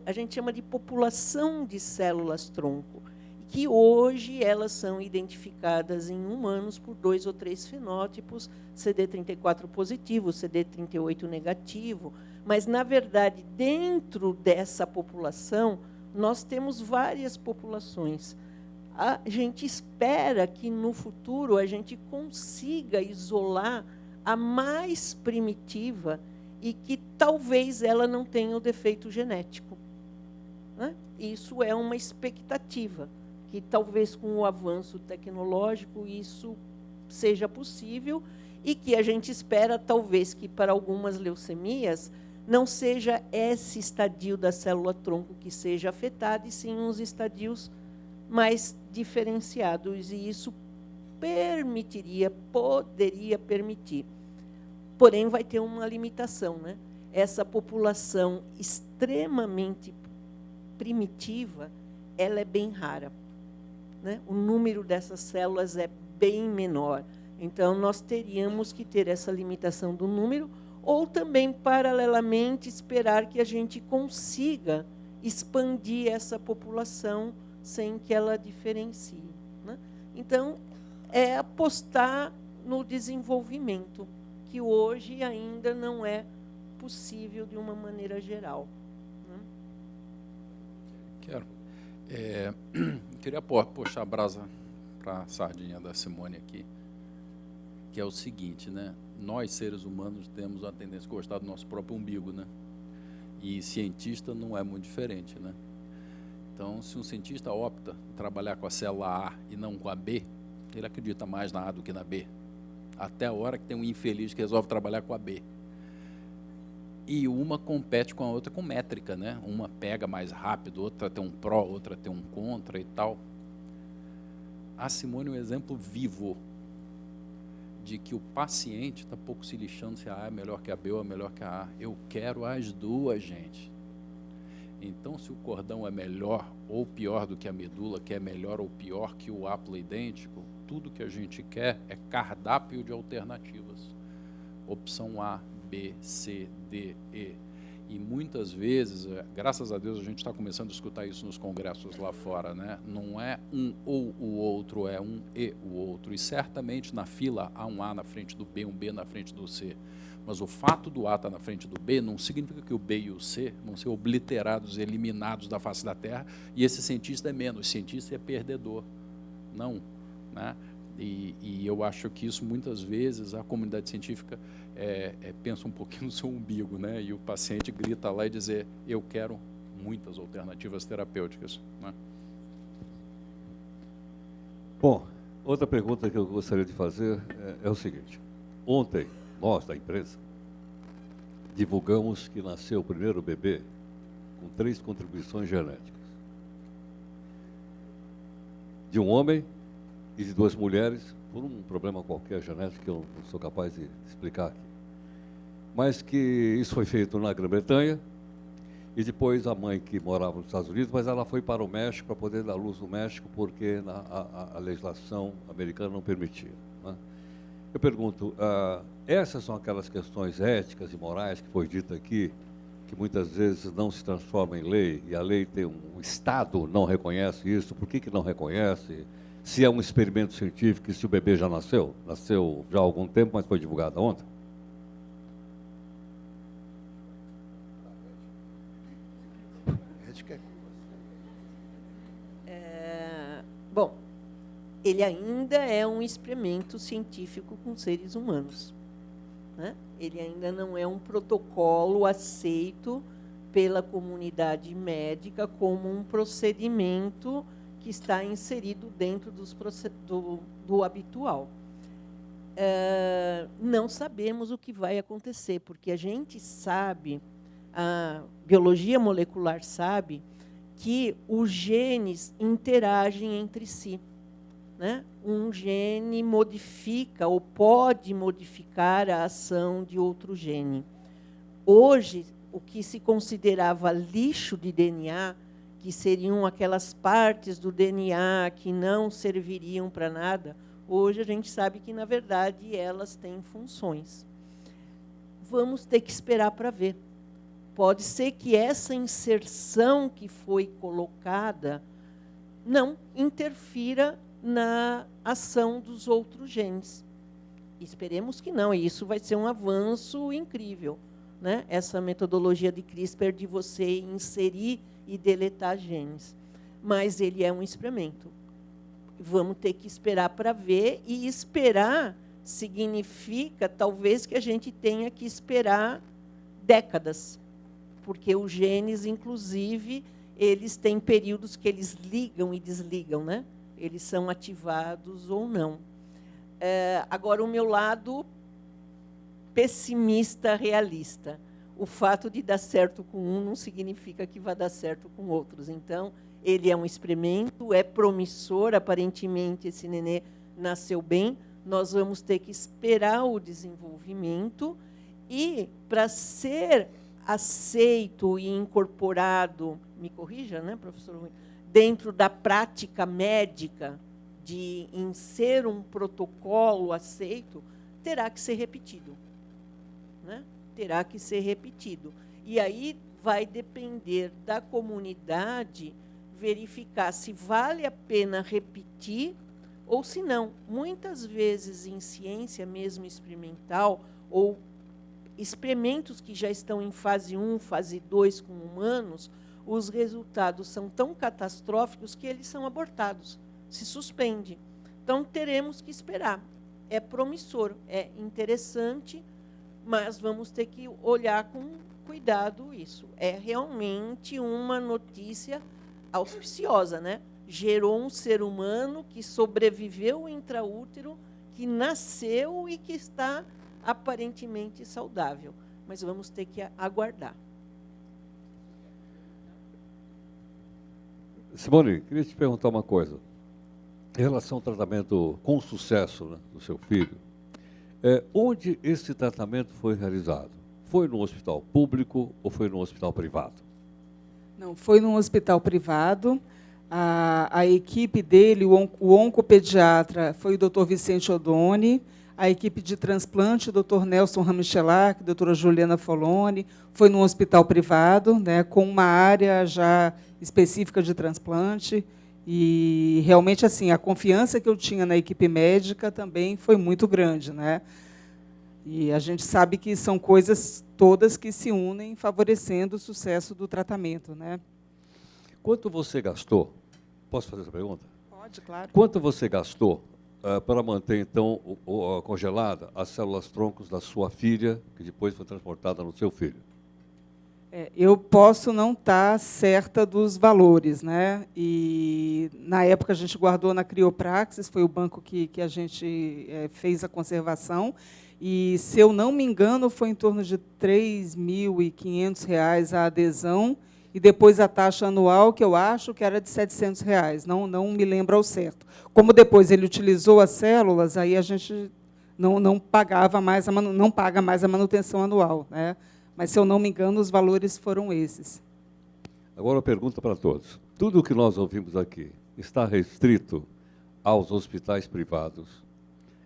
A gente chama de população de células-tronco, que hoje elas são identificadas em humanos por 2 ou 3 fenótipos, CD34 positivo, CD38 negativo, mas, na verdade, dentro dessa população, nós temos várias populações. A gente espera que, no futuro, a gente consiga isolar a mais primitiva e que talvez ela não tenha o defeito genético. Né? Isso é uma expectativa, que talvez com o avanço tecnológico isso seja possível e que a gente espera, talvez, que para algumas leucemias não seja esse estadio da célula-tronco que seja afetado, e sim uns estadios mais diferenciados, e isso poderia permitir. Porém, vai ter uma limitação, né? Essa população extremamente primitiva, ela é bem rara, né? O número dessas células é bem menor. Então, nós teríamos que ter essa limitação do número, ou também, paralelamente, esperar que a gente consiga expandir essa população sem que ela diferencie. Né? Então, é apostar no desenvolvimento, que hoje ainda não é possível de uma maneira geral. Né? Quero. Queria puxar a brasa para a sardinha da Simone aqui, que é o seguinte, né? Nós, seres humanos, temos a tendência a gostar do nosso próprio umbigo, né? E cientista não é muito diferente, né? Então, se um cientista opta em trabalhar com a célula A e não com a B, ele acredita mais na A do que na B. Até a hora que tem um infeliz que resolve trabalhar com a B. E uma compete com a outra com métrica, né? Uma pega mais rápido, outra tem um pró, outra tem um contra e tal. A Simone é um exemplo vivo de que o paciente está pouco se lixando se a A é melhor que a B ou é melhor que a A. Eu quero as duas, gente. Então, se o cordão é melhor ou pior do que a medula, que é melhor ou pior que o haplo idêntico, tudo que a gente quer é cardápio de alternativas. Opção A, B, C, D, E. E muitas vezes, graças a Deus, a gente está começando a escutar isso nos congressos lá fora, né? Não é um ou o outro, é um e o outro. E certamente na fila há um A na frente do B, um B na frente do C. Mas o fato do A estar na frente do B não significa que o B e o C vão ser obliterados, eliminados da face da Terra, e esse cientista é menos, o cientista é perdedor. Não, né? E eu acho que isso, muitas vezes, a comunidade científica pensa um pouquinho no seu umbigo, né? E o paciente grita lá e diz, eu quero muitas alternativas terapêuticas, né? Bom, outra pergunta que eu gostaria de fazer é o seguinte. Ontem, nós, da empresa, divulgamos que nasceu o primeiro bebê com 3 contribuições genéticas. De um homem e de 2 mulheres, por um problema qualquer genético que eu não sou capaz de explicar aqui. Mas que isso foi feito na Grã-Bretanha, e depois a mãe que morava nos Estados Unidos, mas ela foi para o México para poder dar luz no México, porque a legislação americana não permitia, né? Eu pergunto, essas são aquelas questões éticas e morais que foi dito aqui, que muitas vezes não se transformam em lei, e a lei tem o Estado não reconhece isso, por que não reconhece? Se é um experimento científico e se o bebê já nasceu já há algum tempo, mas foi divulgado ontem. Bom, ele ainda é um experimento científico com seres humanos, né? Ele ainda não é um protocolo aceito pela comunidade médica como um procedimento que está inserido dentro do habitual. Não sabemos o que vai acontecer, porque a gente sabe, a biologia molecular sabe, que os genes interagem entre si, né? Um gene modifica ou pode modificar a ação de outro gene. Hoje, o que se considerava lixo de DNA, que seriam aquelas partes do DNA que não serviriam para nada, hoje a gente sabe que, na verdade, elas têm funções. Vamos ter que esperar para ver. Pode ser que essa inserção que foi colocada não interfira na ação dos outros genes. Esperemos que não, e isso vai ser um avanço incrível, né? Essa metodologia de CRISPR de você inserir e deletar genes. Mas ele é um experimento. Vamos ter que esperar para ver, e esperar significa, talvez, que a gente tenha que esperar décadas, porque os genes, inclusive, eles têm períodos que eles ligam e desligam, né? Eles são ativados ou não. Agora, o meu lado pessimista, realista. O fato de dar certo com um não significa que vai dar certo com outros. Então, ele é um experimento, é promissor, aparentemente esse nenê nasceu bem, nós vamos ter que esperar o desenvolvimento, e, para ser aceito e incorporado, me corrija, né, professor Rui, dentro da prática médica, em ser um protocolo aceito, terá que ser repetido, né? Terá que ser repetido. E aí vai depender da comunidade verificar se vale a pena repetir ou se não. Muitas vezes, em ciência mesmo experimental, ou experimentos que já estão em fase 1, fase 2 com humanos, os resultados são tão catastróficos que eles são abortados, se suspende. Então, teremos que esperar. É promissor, é interessante, mas vamos ter que olhar com cuidado isso. É realmente uma notícia auspiciosa, né? Gerou um ser humano que sobreviveu intraútero, que nasceu e que está aparentemente saudável. Mas vamos ter que aguardar. Simone, queria te perguntar uma coisa. Em relação ao tratamento com sucesso, né, do seu filho, onde esse tratamento foi realizado? Foi no hospital público ou foi no hospital privado? Não, foi num hospital privado. A equipe dele, o oncopediatra, foi o Dr. Vicente Odoni. a equipe de transplante, o Dr. Nelson Ramichelac, a doutora Juliana Foloni, foi num hospital privado, né, com uma área já específica de transplante, e realmente assim, a confiança que eu tinha na equipe médica também foi muito grande, né? E a gente sabe que são coisas todas que se unem favorecendo o sucesso do tratamento, né? Quanto você gastou? Posso fazer essa pergunta? Pode, claro. Quanto você gastou para manter, então, congelada as células-troncos da sua filha, que depois foi transportada no seu filho? Eu posso não estar certa dos valores, né? E, na época, a gente guardou na Criopraxis, foi o banco que a gente fez a conservação, e, se eu não me engano, foi em torno de R$ 3.500 a adesão, e depois a taxa anual, que eu acho que era de R$ 700. Não me lembro ao certo. Como depois ele utilizou as células, aí a gente não pagava mais, não paga mais a manutenção anual, né? Mas, se eu não me engano, os valores foram esses. Agora, uma pergunta para todos. Tudo o que nós ouvimos aqui está restrito aos hospitais privados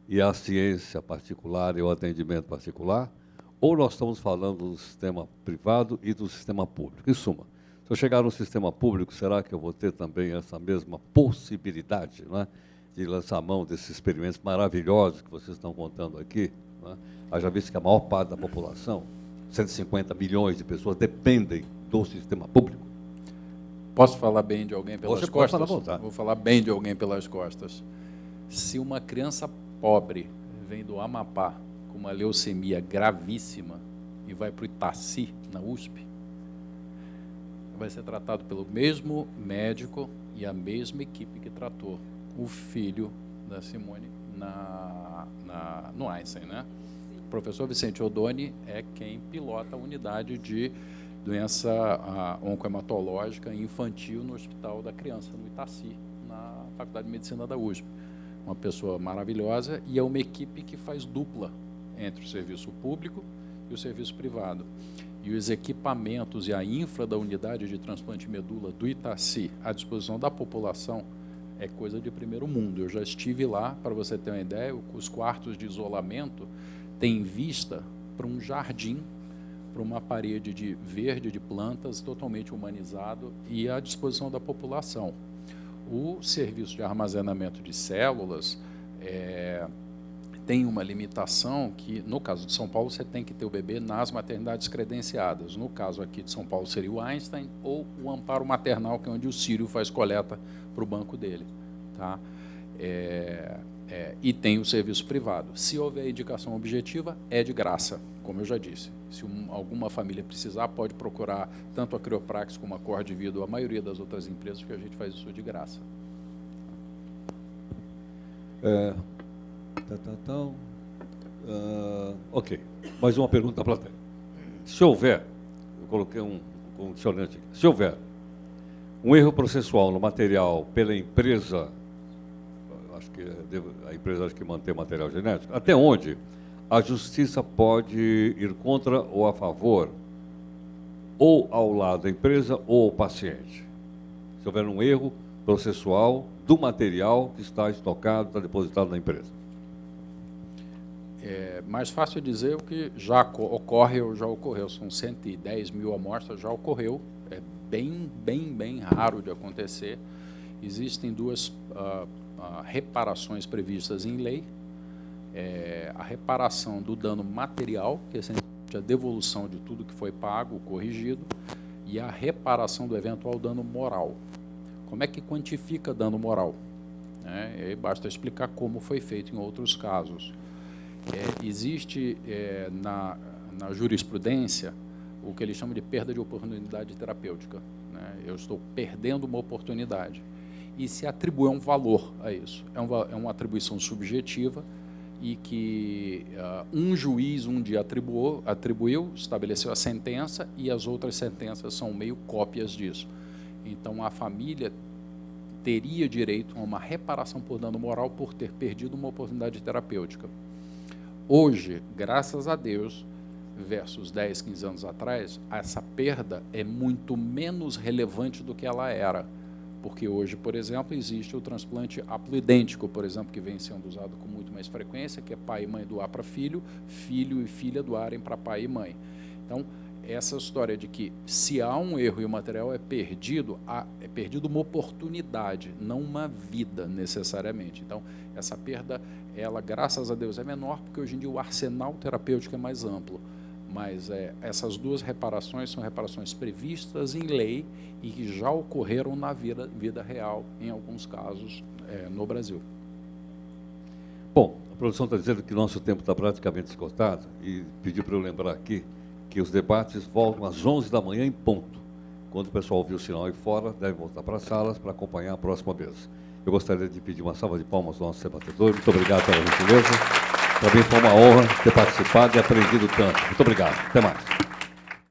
e à ciência particular e ao atendimento particular? Ou nós estamos falando do sistema privado e do sistema público? Em suma, se eu chegar no sistema público, será que eu vou ter também essa mesma possibilidade, não é, de lançar a mão desses experimentos maravilhosos que vocês estão contando aqui? Não é? Haja visto que a maior parte da população, 150 milhões de pessoas, dependem do sistema público. Posso falar bem de alguém pelas Você pode costas? falar à vontade. Vou falar bem de alguém pelas costas. Se uma criança pobre vem do Amapá com uma leucemia gravíssima e vai para o Itaci, na USP, vai ser tratado pelo mesmo médico e a mesma equipe que tratou o filho da Simone no Einstein, né? O professor Vicente Odoni é quem pilota a unidade de doença oncohematológica infantil no Hospital da Criança, no Itaci, na Faculdade de Medicina da USP. Uma pessoa maravilhosa, e é uma equipe que faz dupla entre o serviço público e o serviço privado. E os equipamentos e a infra da unidade de transplante de medula do Itaci à disposição da população é coisa de primeiro mundo. Eu já estive lá, para você ter uma ideia, os quartos de isolamento têm vista para um jardim, para uma parede verde de plantas totalmente humanizado e à disposição da população. O serviço de armazenamento de células tem uma limitação que, no caso de São Paulo, você tem que ter o bebê nas maternidades credenciadas. No caso aqui de São Paulo seria o Einstein ou o Amparo Maternal, que é onde o Círio faz coleta para o banco dele. Tá? E tem o serviço privado. Se houver indicação objetiva, é de graça, como eu já disse. Se alguma família precisar, pode procurar tanto a Criopraxis como a Cor de Vida ou a maioria das outras empresas, porque a gente faz isso de graça. Ok, mais uma pergunta da plateia. Se houver, eu coloquei um condicionante aqui, se houver um erro processual no material pela empresa, acho que a empresa acho que mantém material genético, até onde a justiça pode ir contra ou a favor, ou ao lado da empresa ou ao paciente? Se houver um erro processual do material que está estocado, está depositado na empresa. É mais fácil dizer o que já ocorre ou já ocorreu. São 110 mil amostras, já ocorreu. É bem raro de acontecer. Existem duas reparações previstas em lei. A reparação do dano material, que é essencialmente a devolução de tudo que foi pago, corrigido, e a reparação do eventual dano moral. Como é que quantifica dano moral? Basta explicar como foi feito em outros casos. Existe na jurisprudência o que eles chamam de perda de oportunidade terapêutica. Né? Eu estou perdendo uma oportunidade. E se atribui um valor a isso. É uma atribuição subjetiva e que um juiz um dia atribuiu, estabeleceu a sentença, e as outras sentenças são meio cópias disso. Então, a família teria direito a uma reparação por dano moral por ter perdido uma oportunidade terapêutica. Hoje, graças a Deus, versus 10, 15 anos atrás, essa perda é muito menos relevante do que ela era, porque hoje, por exemplo, existe o transplante haploidêntico, por exemplo, que vem sendo usado com muito mais frequência, que é pai e mãe doar para filho, filho e filha doarem para pai e mãe. Então, essa história de que se há um erro e o material é perdido uma oportunidade, não uma vida necessariamente. Então, essa perda, ela, graças a Deus, é menor, porque hoje em dia o arsenal terapêutico é mais amplo. Mas essas duas reparações são reparações previstas em lei e que já ocorreram na vida real, em alguns casos, no Brasil. Bom, a produção está dizendo que nosso tempo está praticamente esgotado e pediu para eu lembrar aqui que os debates voltam às 11 da manhã em ponto. Quando o pessoal ouvir o sinal aí fora, deve voltar para as salas para acompanhar a próxima vez. Eu gostaria de pedir uma salva de palmas ao nosso debatedor. Muito obrigado pela gentileza. Para mim foi uma honra ter participado e aprendido tanto. Muito obrigado. Até mais.